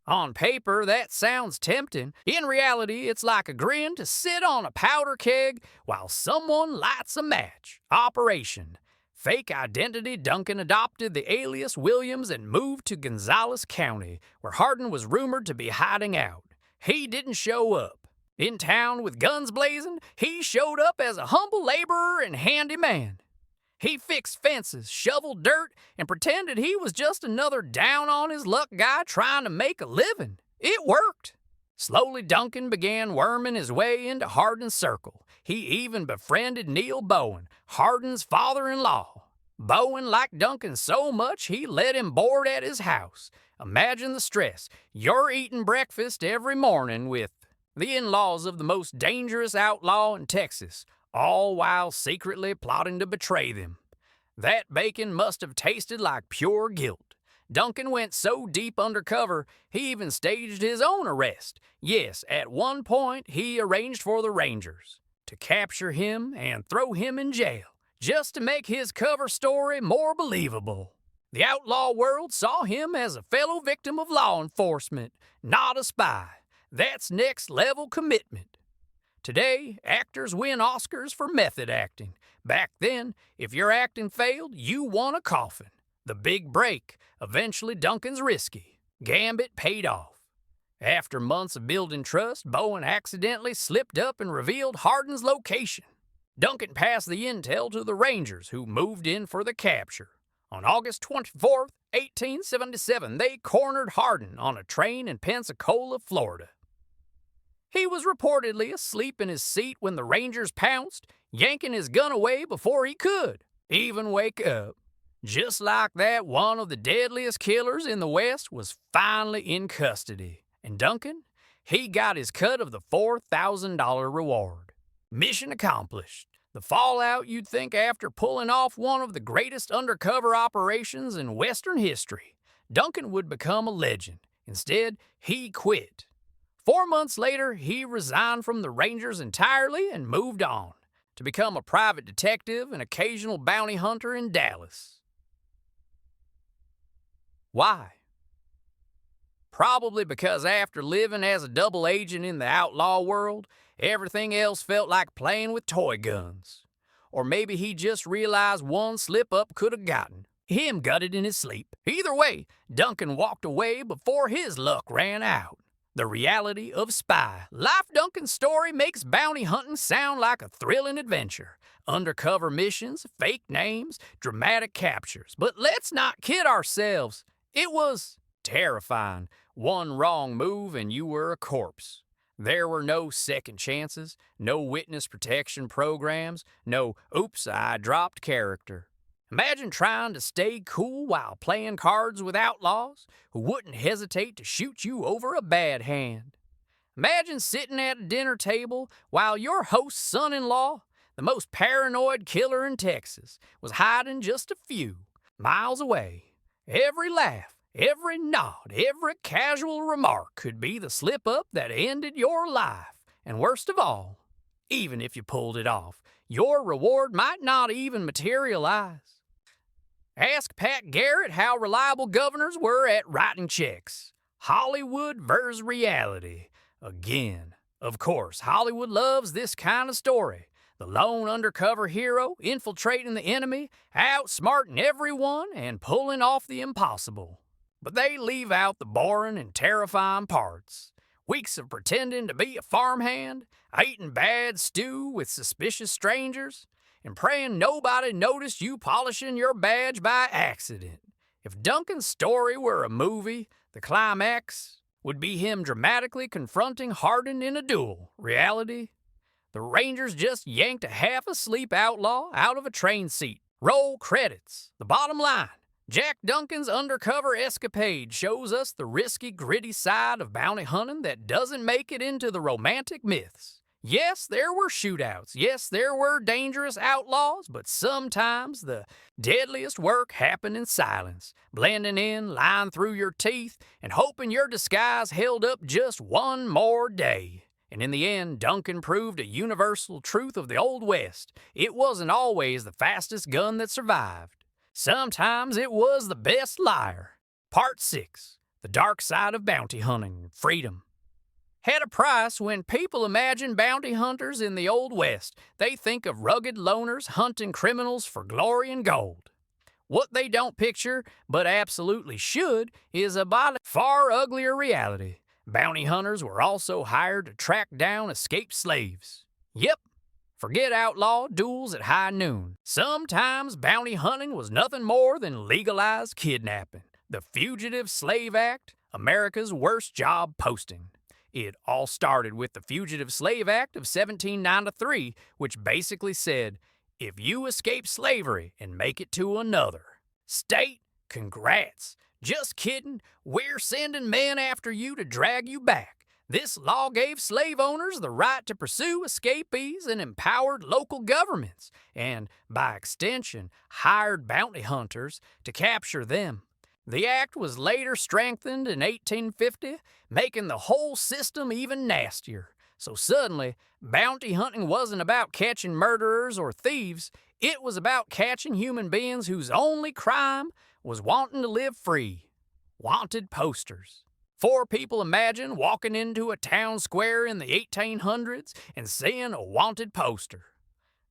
On paper, that sounds tempting. In reality, it's like agreeing to sit on a powder keg while someone lights a match. Operation Fake Identity. Duncan adopted the alias Williams and moved to Gonzales County, where Hardin was rumored to be hiding out. He didn't show up. In town with guns blazing, he showed up as a humble laborer and handyman. He fixed fences, shoveled dirt, and pretended he was just another down-on-his-luck guy trying to make a living. It worked. Slowly, Duncan began worming his way into Hardin's circle. He even befriended Neil Bowen, Hardin's father-in-law. Bowen liked Duncan so much he let him board at his house. Imagine the stress. You're eating breakfast every morning with the in-laws of the most dangerous outlaw in Texas, all while secretly plotting to betray them. That bacon must have tasted like pure guilt. Duncan went so deep undercover, he even staged his own arrest. Yes, at one point he arranged for the Rangers to capture him and throw him in jail, just to make his cover story more believable. The outlaw world saw him as a fellow victim of law enforcement, not a spy. That's next-level commitment. Today, actors win Oscars for method acting. Back then, if your acting failed, you won a coffin. The big break. Eventually, Duncan's risky. Gambit paid off. After months of building trust, Bowen accidentally slipped up and revealed Hardin's location. Duncan passed the intel to the Rangers, who moved in for the capture. On August 24, 1877, they cornered Hardin on a train in Pensacola, Florida. He was reportedly asleep in his seat when the Rangers pounced, yanking his gun away before he could even wake up. Just like that, one of the deadliest killers in the West was finally in custody. And Duncan, he got his cut of the $4,000 reward. Mission accomplished. The fallout you'd think after pulling off one of the greatest undercover operations in Western history. Duncan would become a legend. Instead, he quit. 4 months later, he resigned from the Rangers entirely and moved on to become a private detective and occasional bounty hunter in Dallas. Why? Probably because after living as a double agent in the outlaw world, everything else felt like playing with toy guns. Or maybe he just realized one slip-up could have gotten him gutted in his sleep. Either way, Duncan walked away before his luck ran out. The reality of Spy. Life Duncan's story makes bounty hunting sound like a thrilling adventure. Undercover missions, fake names, dramatic captures. But let's not kid ourselves. It was terrifying. One wrong move and you were a corpse. There were no second chances, no witness protection programs, no oops, I dropped character. Imagine trying to stay cool while playing cards with outlaws who wouldn't hesitate to shoot you over a bad hand. Imagine sitting at a dinner table while your host's son-in-law, the most paranoid killer in Texas, was hiding just a few miles away. Every laugh, every nod, every casual remark could be the slip-up that ended your life. And worst of all, even if you pulled it off, your reward might not even materialize. Ask Pat Garrett how reliable governors were at writing checks. Hollywood versus reality. Again. Of course, Hollywood loves this kind of story. The lone undercover hero infiltrating the enemy, outsmarting everyone, and pulling off the impossible. But they leave out the boring and terrifying parts. Weeks of pretending to be a farmhand, eating bad stew with suspicious strangers, and praying nobody noticed you polishing your badge by accident. If Duncan's story were a movie, the climax would be him dramatically confronting Hardin in a duel. Reality? The Rangers just yanked a half-asleep outlaw out of a train seat. Roll credits. The bottom line, Jack Duncan's undercover escapade shows us the risky, gritty side of bounty hunting that doesn't make it into the romantic myths. Yes, there were shootouts. Yes, there were dangerous outlaws, but sometimes the deadliest work happened in silence, blending in, lying through your teeth, and hoping your disguise held up just one more day. And in the end, Duncan proved a universal truth of the Old West. It wasn't always the fastest gun that survived. Sometimes it was the best liar. Part 6. The Dark Side of Bounty Hunting. Freedom. Had a price. When people imagine bounty hunters in the Old West, they think of rugged loners hunting criminals for glory and gold. What they don't picture, but absolutely should, is a by far uglier reality. Bounty hunters were also hired to track down escaped slaves. Yep, forget outlaw duels at high noon. Sometimes bounty hunting was nothing more than legalized kidnapping. The Fugitive Slave Act, America's worst job posting. It all started with the Fugitive Slave Act of 1793, which basically said, if you escape slavery and make it to another state, congrats. Just kidding, we're sending men after you to drag you back. This law gave slave owners the right to pursue escapees and empowered local governments, and by extension, hired bounty hunters to capture them. The act was later strengthened in 1850, making the whole system even nastier. So suddenly, bounty hunting wasn't about catching murderers or thieves. It was about catching human beings whose only crime was wanting to live free. Wanted posters. 4 people imagine walking into a town square in the 1800s and seeing a wanted poster.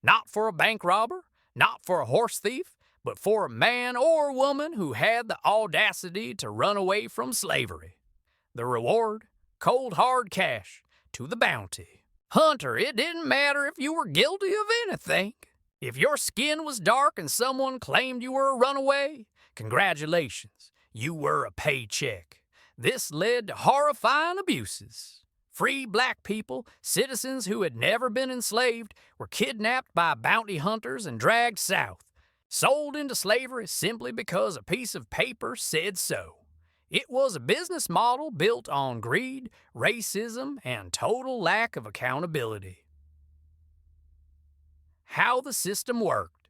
Not for a bank robber, not for a horse thief, but for a man or woman who had the audacity to run away from slavery. The reward? Cold hard cash to the bounty hunter. It didn't matter if you were guilty of anything. If your skin was dark and someone claimed you were a runaway, congratulations, you were a paycheck. This led to horrifying abuses. Free black people, citizens who had never been enslaved, were kidnapped by bounty hunters and dragged south. Sold into slavery simply because a piece of paper said so. It was a business model built on greed, racism, and total lack of accountability. How the system worked.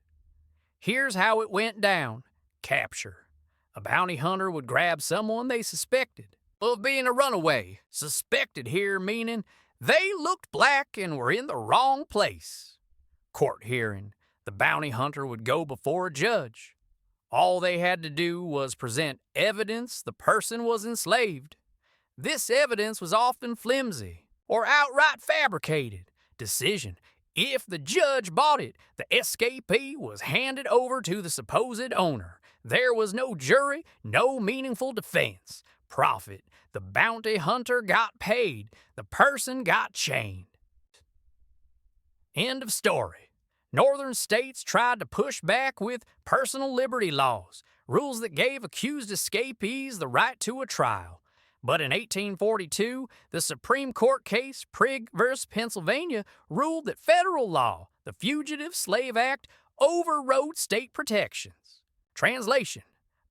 Here's how it went down. Capture. A bounty hunter would grab someone they suspected of being a runaway. Suspected here meaning they looked black and were in the wrong place. Court hearing. The bounty hunter would go before a judge. All they had to do was present evidence the person was enslaved. This evidence was often flimsy or outright fabricated. Decision. If the judge bought it, the escapee was handed over to the supposed owner. There was no jury, no meaningful defense. Profit. The bounty hunter got paid. The person got chained. End of story. Northern states tried to push back with personal liberty laws, rules that gave accused escapees the right to a trial. But in 1842, the Supreme Court case Prigg v. Pennsylvania ruled that federal law, the Fugitive Slave Act, overrode state protections. Translation: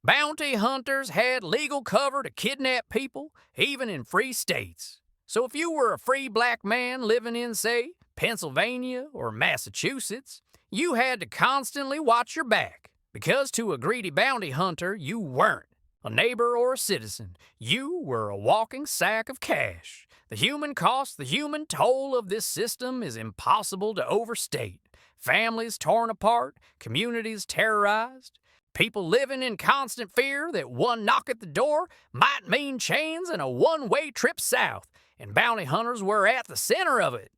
bounty hunters had legal cover to kidnap people, even in free states. So if you were a free black man living in, say, Pennsylvania or Massachusetts, you had to constantly watch your back, because to a greedy bounty hunter, you weren't a neighbor or a citizen. You were a walking sack of cash. The human cost, the human toll of this system is impossible to overstate. Families torn apart, communities terrorized, people living in constant fear that one knock at the door might mean chains and a one-way trip south, and bounty hunters were at the center of it.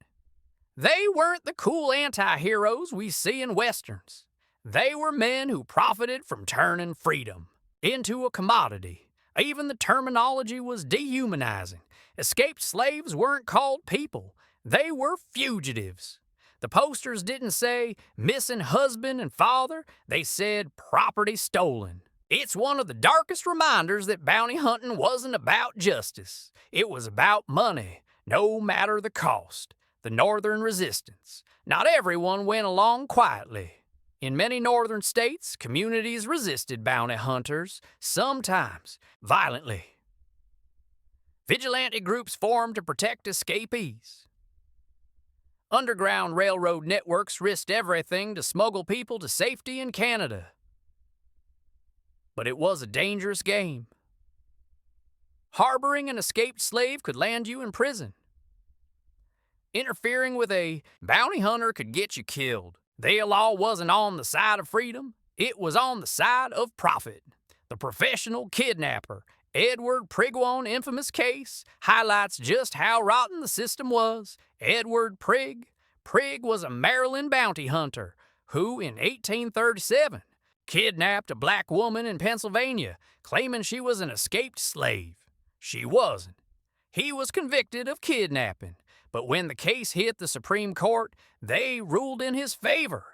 They weren't the cool anti-heroes we see in westerns. They were men who profited from turning freedom into a commodity. Even the terminology was dehumanizing. Escaped slaves weren't called people. They were fugitives. The posters didn't say missing husband and father. They said property stolen. It's one of the darkest reminders that bounty hunting wasn't about justice. It was about money, no matter the cost. The Northern resistance. Not everyone went along quietly. In many northern states, communities resisted bounty hunters, sometimes violently. Vigilante groups formed to protect escapees. Underground railroad networks risked everything to smuggle people to safety in Canada. But it was a dangerous game. Harboring an escaped slave could land you in prison. Interfering with a bounty hunter could get you killed. The law wasn't on the side of freedom, it was on the side of profit. The professional kidnapper, Edward Prigg infamous case, highlights just how rotten the system was. Edward Prigg. Prigg was a Maryland bounty hunter who, in 1837, kidnapped a black woman in Pennsylvania, claiming she was an escaped slave. She wasn't. He was convicted of kidnapping. But when the case hit the Supreme Court, they ruled in his favor.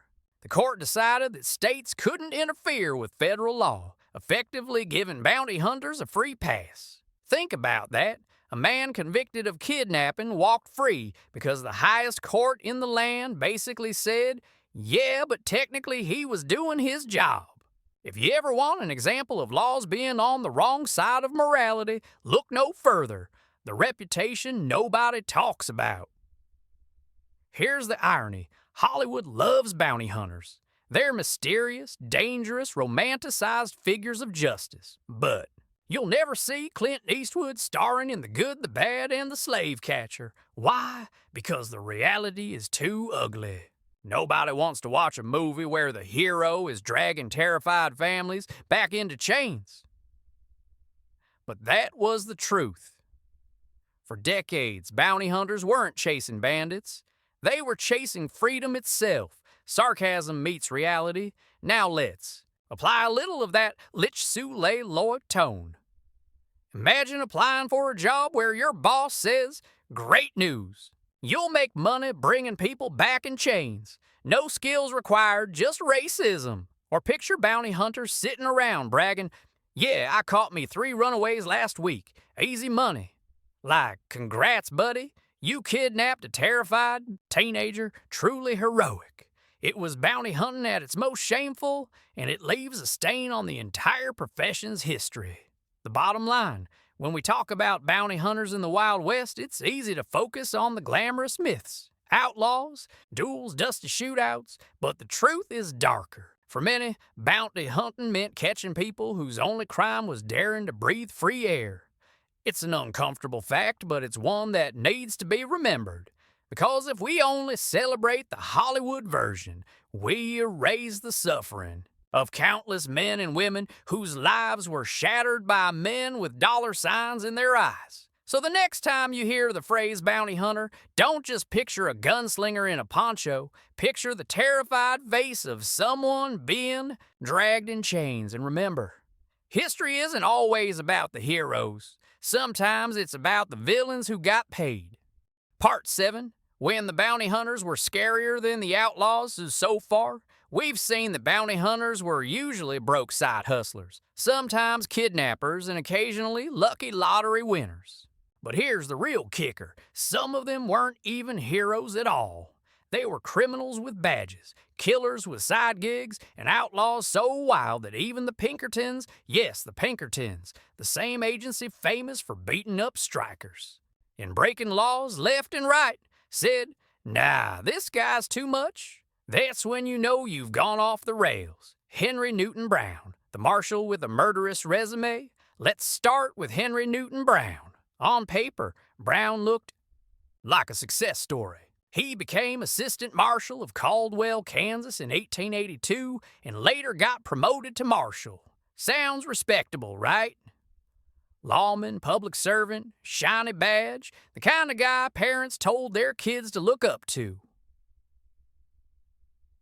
The court decided that states couldn't interfere with federal law, effectively giving bounty hunters a free pass. Think about that. A man convicted of kidnapping walked free because the highest court in the land basically said, yeah, but technically he was doing his job. If you ever want an example of laws being on the wrong side of morality, look no further. The reputation nobody talks about. Here's the irony. Hollywood loves bounty hunters. They're mysterious, dangerous, romanticized figures of justice. But you'll never see Clint Eastwood starring in The Good, the Bad, and the Slave Catcher. Why? Because the reality is too ugly. Nobody wants to watch a movie where the hero is dragging terrified families back into chains. But that was the truth. For decades, bounty hunters weren't chasing bandits. They were chasing freedom itself. Sarcasm meets reality. Now let's apply a little of that Lich-Su-Lay-Loy tone. Imagine applying for a job where your boss says, great news. You'll make money bringing people back in chains. No skills required, just racism. Or picture bounty hunters sitting around bragging, yeah, I caught me 3 runaways last week. Easy money. Like, congrats, buddy. You kidnapped a terrified teenager, truly heroic. It was bounty hunting at its most shameful, and it leaves a stain on the entire profession's history. The bottom line, when we talk about bounty hunters in the Wild West, it's easy to focus on the glamorous myths, outlaws, duels, dusty shootouts, but the truth is darker. For many, bounty hunting meant catching people whose only crime was daring to breathe free air. It's an uncomfortable fact, but it's one that needs to be remembered. Because if we only celebrate the Hollywood version, we erase the suffering of countless men and women whose lives were shattered by men with dollar signs in their eyes. So the next time you hear the phrase bounty hunter, don't just picture a gunslinger in a poncho. Picture the terrified face of someone being dragged in chains. And remember, history isn't always about the heroes. Sometimes it's about the villains who got paid. Part 7, when the bounty hunters were scarier than the outlaws. So far, we've seen that bounty hunters were usually broke side hustlers, sometimes kidnappers, and occasionally lucky lottery winners. But here's the real kicker. Some of them weren't even heroes at all. They were criminals with badges, killers with side gigs, and outlaws so wild that even the Pinkertons, yes, the Pinkertons, the same agency famous for beating up strikers and breaking laws left and right, said, "Nah, this guy's too much." That's when you know you've gone off the rails. Henry Newton Brown, the marshal with a murderous resume. Let's start with Henry Newton Brown. On paper, Brown looked like a success story. He became assistant marshal of Caldwell, Kansas in 1882 and later got promoted to marshal. Sounds respectable, right? Lawman, public servant, shiny badge, the kind of guy parents told their kids to look up to.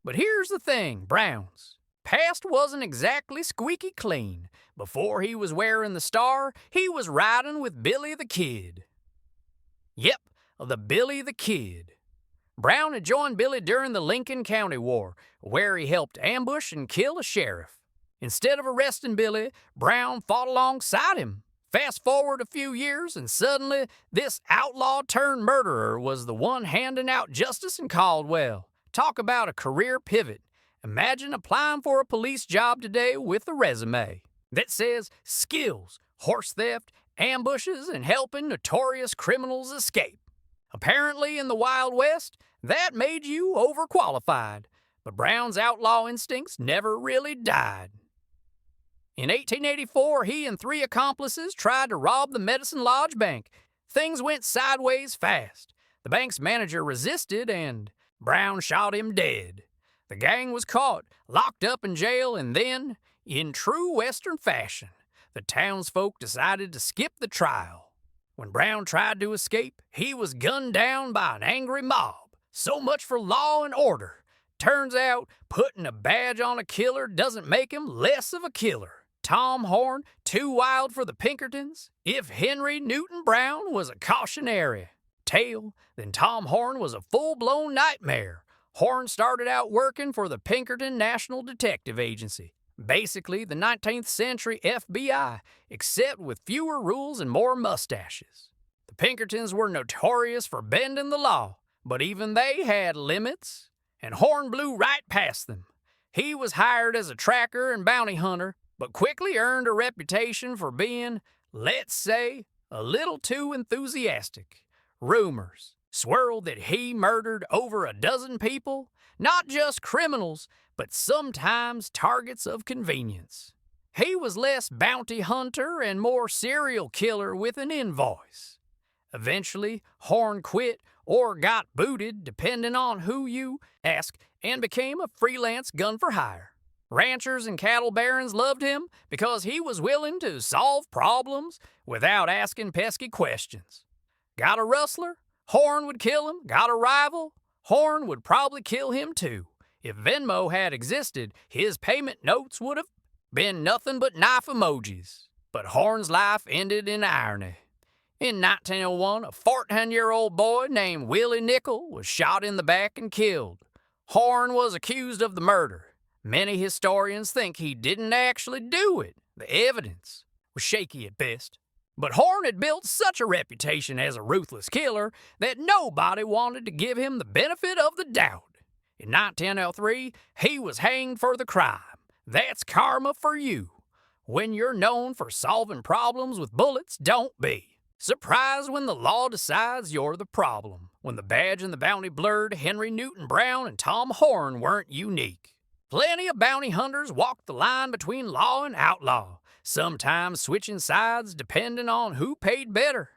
But here's the thing, Brown's past wasn't exactly squeaky clean. Before he was wearing the star, he was riding with Billy the Kid. Yep, the Billy the Kid. Brown had joined Billy during the Lincoln County War, where he helped ambush and kill a sheriff. Instead of arresting Billy, Brown fought alongside him. Fast forward a few years, and suddenly this outlaw-turned-murderer was the one handing out justice in Caldwell. Talk about a career pivot. Imagine applying for a police job today with a resume that says skills, horse theft, ambushes, and helping notorious criminals escape. Apparently, in the Wild West, that made you overqualified, but Brown's outlaw instincts never really died. In 1884, he and 3 accomplices tried to rob the Medicine Lodge Bank. Things went sideways fast. The bank's manager resisted, and Brown shot him dead. The gang was caught, locked up in jail, and then, in true Western fashion, the townsfolk decided to skip the trial. When Brown tried to escape, he was gunned down by an angry mob. So much for law and order. Turns out, putting a badge on a killer doesn't make him less of a killer. Tom Horn, too wild for the Pinkertons? If Henry Newton Brown was a cautionary tale, then Tom Horn was a full-blown nightmare. Horn started out working for the Pinkerton National Detective Agency. Basically, the 19th century FBI, except with fewer rules and more mustaches. The Pinkertons were notorious for bending the law, but even they had limits, and Horn blew right past them. He was hired as a tracker and bounty hunter, but quickly earned a reputation for being, let's say, a little too enthusiastic. Rumors swirled that he murdered over a dozen people, not just criminals, but sometimes targets of convenience. He was less bounty hunter and more serial killer with an invoice. Eventually, Horn quit or got booted, depending on who you ask, and became a freelance gun for hire. Ranchers and cattle barons loved him because he was willing to solve problems without asking pesky questions. Got a rustler? Horn would kill him. Got a rival? Horn would probably kill him too. If Venmo had existed, his payment notes would have been nothing but knife emojis. But Horn's life ended in irony. In 1901, a 14-year-old boy named Willie Nickel was shot in the back and killed. Horn was accused of the murder. Many historians think he didn't actually do it. The evidence was shaky at best. But Horn had built such a reputation as a ruthless killer that nobody wanted to give him the benefit of the doubt. In 1903, he was hanged for the crime. That's karma for you. When you're known for solving problems with bullets, don't be surprised when the law decides you're the problem. When the badge and the bounty blurred, Henry Newton Brown and Tom Horn weren't unique. Plenty of bounty hunters walked the line between law and outlaw, sometimes switching sides depending on who paid better.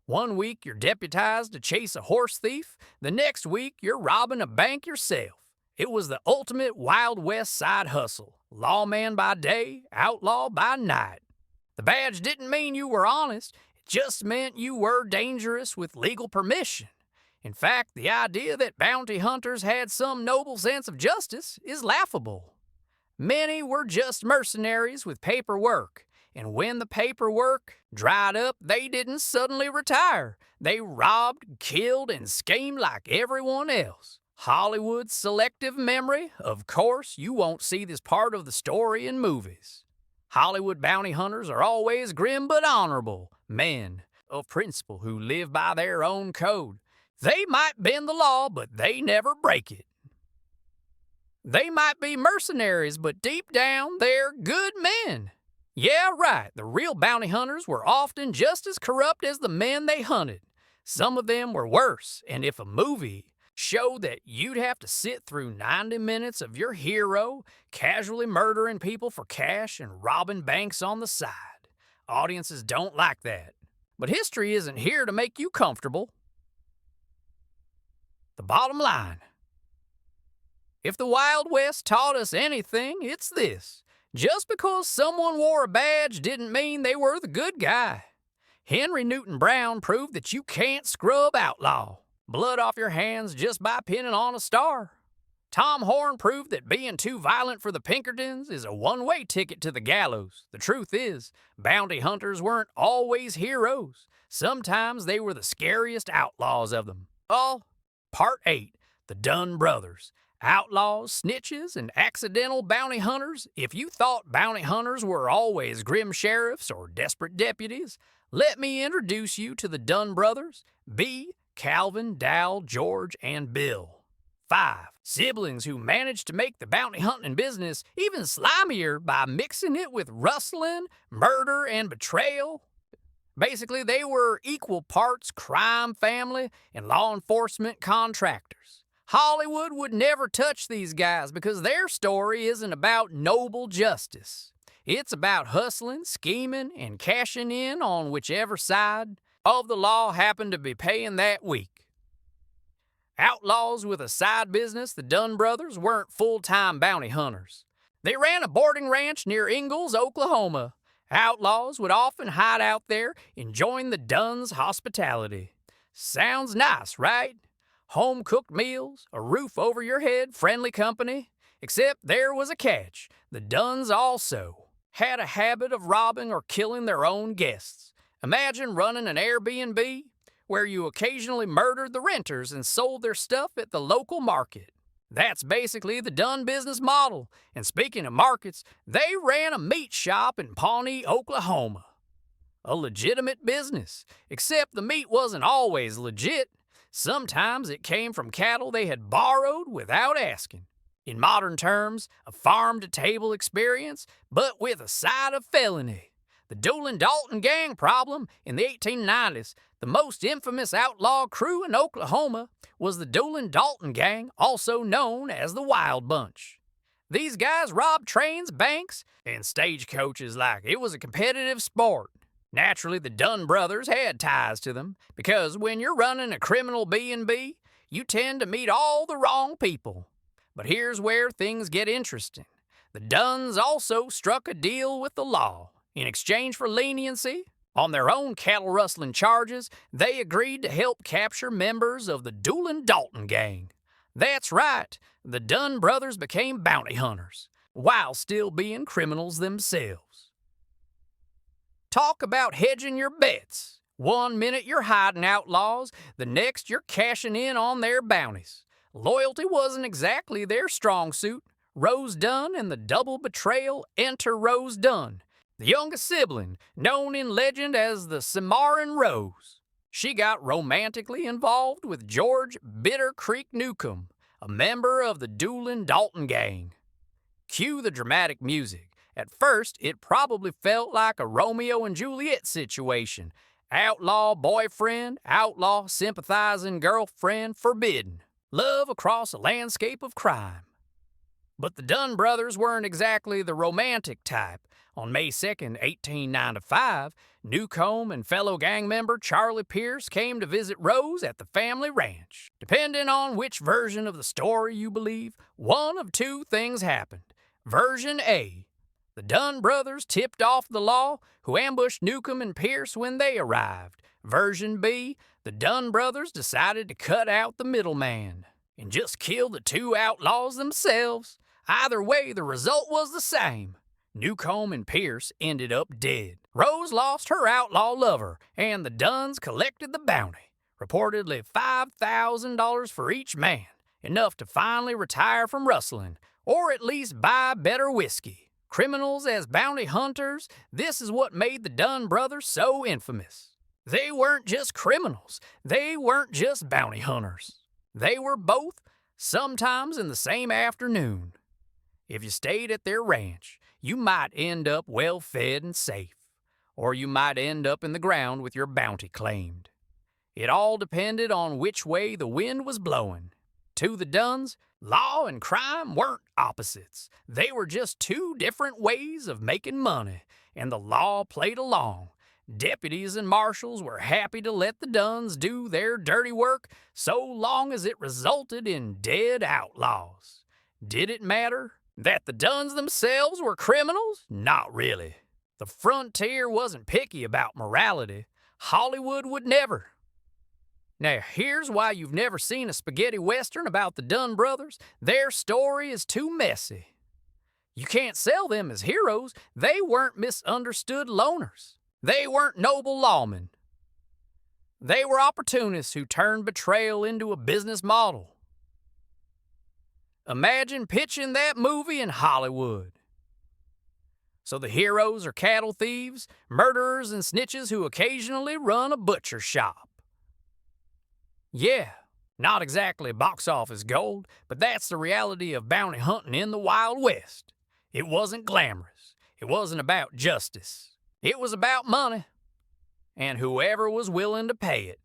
One week you're deputized to chase a horse thief, the next week you're robbing a bank yourself. It was the ultimate Wild West side hustle, lawman by day, outlaw by night. The badge didn't mean you were honest, it just meant you were dangerous with legal permission. In fact, the idea that bounty hunters had some noble sense of justice is laughable. Many were just mercenaries with paperwork, and when the paperwork dried up, they didn't suddenly retire. They robbed, killed, and schemed like everyone else. Hollywood's selective memory, of course, you won't see this part of the story in movies. Hollywood bounty hunters are always grim but honorable men of principle who live by their own code. They might bend the law, but they never break it. They might be mercenaries, but deep down, they're good men. Yeah, right, the real bounty hunters were often just as corrupt as the men they hunted. Some of them were worse, and if a movie showed that you'd have to sit through 90 minutes of your hero casually murdering people for cash and robbing banks on the side, audiences don't like that. But history isn't here to make you comfortable. The bottom line: if the Wild West taught us anything, it's this. Just because someone wore a badge didn't mean they were the good guy. Henry Newton Brown proved that you can't scrub outlaw blood off your hands just by pinning on a star. Tom Horn proved that being too violent for the Pinkertons is a one-way ticket to the gallows. The truth is, bounty hunters weren't always heroes. Sometimes they were the scariest outlaws of them. All Part 8, The Dunn Brothers. Outlaws, snitches, and accidental bounty hunters. If you thought bounty hunters were always grim sheriffs or desperate deputies, let me introduce you to the Dunn Brothers: B, Calvin, Dal, George, and Bill. 5 siblings who managed to make the bounty hunting business even slimier by mixing it with rustling, murder, and betrayal. Basically, they were equal parts crime family and law enforcement contractors. Hollywood would never touch these guys because their story isn't about noble justice. It's about hustling, scheming, and cashing in on whichever side of the law happened to be paying that week. Outlaws with a side business, the Dunn Brothers weren't full-time bounty hunters. They ran a boarding ranch near Ingalls, Oklahoma. Outlaws would often hide out there, enjoying the Dunn's hospitality. Sounds nice, right? Home-cooked meals, a roof over your head, friendly company. Except there was a catch. The Dunns also had a habit of robbing or killing their own guests. Imagine running an Airbnb where you occasionally murdered the renters and sold their stuff at the local market. That's basically the Dunn business model. And speaking of markets, they ran a meat shop in Pawnee, Oklahoma. A legitimate business, except the meat wasn't always legit. Sometimes it came from cattle they had borrowed without asking. In modern terms, a farm-to-table experience, but with a side of felony. The Doolin-Dalton gang problem in the 1890s, the most infamous outlaw crew in Oklahoma, was the Doolin-Dalton gang, also known as the Wild Bunch. These guys robbed trains, banks, and stagecoaches like it was a competitive sport. Naturally, the Dunn brothers had ties to them, because when you're running a criminal B&B, you tend to meet all the wrong people. But here's where things get interesting. The Dunns also struck a deal with the law. In exchange for leniency on their own cattle-rustling charges, they agreed to help capture members of the Doolin-Dalton gang. That's right, the Dunn brothers became bounty hunters, while still being criminals themselves. Talk about hedging your bets. One minute you're hiding outlaws, the next you're cashing in on their bounties. Loyalty wasn't exactly their strong suit. Rose Dunn and the double betrayal enter Rose Dunn, the youngest sibling, known in legend as the Cimarron Rose. She got romantically involved with George Bitter Creek Newcomb, a member of the Doolin-Dalton gang. Cue the dramatic music. At first, it probably felt like a Romeo and Juliet situation. Outlaw boyfriend, outlaw sympathizing girlfriend forbidden. Love across a landscape of crime. But the Dunn brothers weren't exactly the romantic type. On May 2nd, 1895, Newcomb and fellow gang member Charlie Pierce came to visit Rose at the family ranch. Depending on which version of the story you believe, one of two things happened. Version A: the Dunn brothers tipped off the law, who ambushed Newcomb and Pierce when they arrived. Version B: the Dunn brothers decided to cut out the middleman and just kill the two outlaws themselves. Either way, the result was the same. Newcomb and Pierce ended up dead. Rose lost her outlaw lover, and the Dunns collected the bounty, reportedly $5,000 for each man, enough to finally retire from rustling, or at least buy better whiskey. Criminals as bounty hunters, this is what made the Dunn brothers so infamous. They weren't just criminals. They weren't just bounty hunters. They were both, sometimes in the same afternoon. If you stayed at their ranch, you might end up well fed and safe, or you might end up in the ground with your bounty claimed. It all depended on which way the wind was blowing. To the Dunns, law and crime weren't opposites. They were just two different ways of making money, and the law played along. Deputies and marshals were happy to let the Dunns do their dirty work so long as it resulted in dead outlaws. Did it matter that the Dunns themselves were criminals? Not really. The frontier wasn't picky about morality. Hollywood would never. Now, here's why you've never seen a spaghetti western about the Dunn brothers. Their story is too messy. You can't sell them as heroes. They weren't misunderstood loners. They weren't noble lawmen. They were opportunists who turned betrayal into a business model. Imagine pitching that movie in Hollywood. So the heroes are cattle thieves, murderers, and snitches who occasionally run a butcher shop. Yeah, not exactly box office gold, but that's the reality of bounty hunting in the Wild West. It wasn't glamorous. It wasn't about justice. It was about money, and whoever was willing to pay it.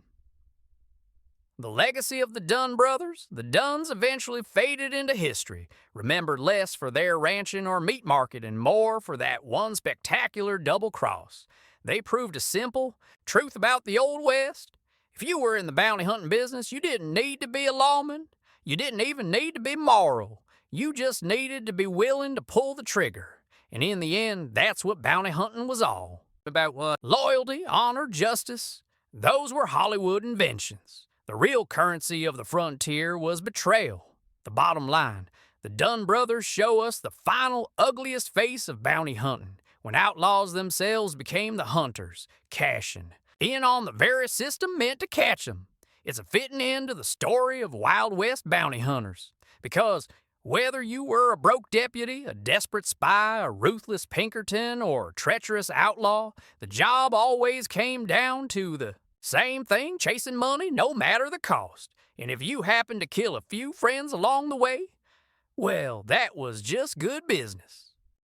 The legacy of the Dunn brothers, the Dunns eventually faded into history, remembered less for their ranching or meat market and more for that one spectacular double cross. They proved a simple truth about the Old West. If you were in the bounty hunting business, you didn't need to be a lawman. You didn't even need to be moral. You just needed to be willing to pull the trigger. And in the end, that's what bounty hunting was all about. What? Loyalty, honor, justice. Those were Hollywood inventions. The real currency of the frontier was betrayal. The bottom line, the Dunn brothers show us the final ugliest face of bounty hunting, when outlaws themselves became the hunters, cashing in on the very system meant to catch them. It's a fitting end to the story of Wild West bounty hunters, because whether you were a broke deputy, a desperate spy, a ruthless Pinkerton, or a treacherous outlaw, the job always came down to the same thing, chasing money no matter the cost. And if you happened to kill a few friends along the way, well, that was just good business.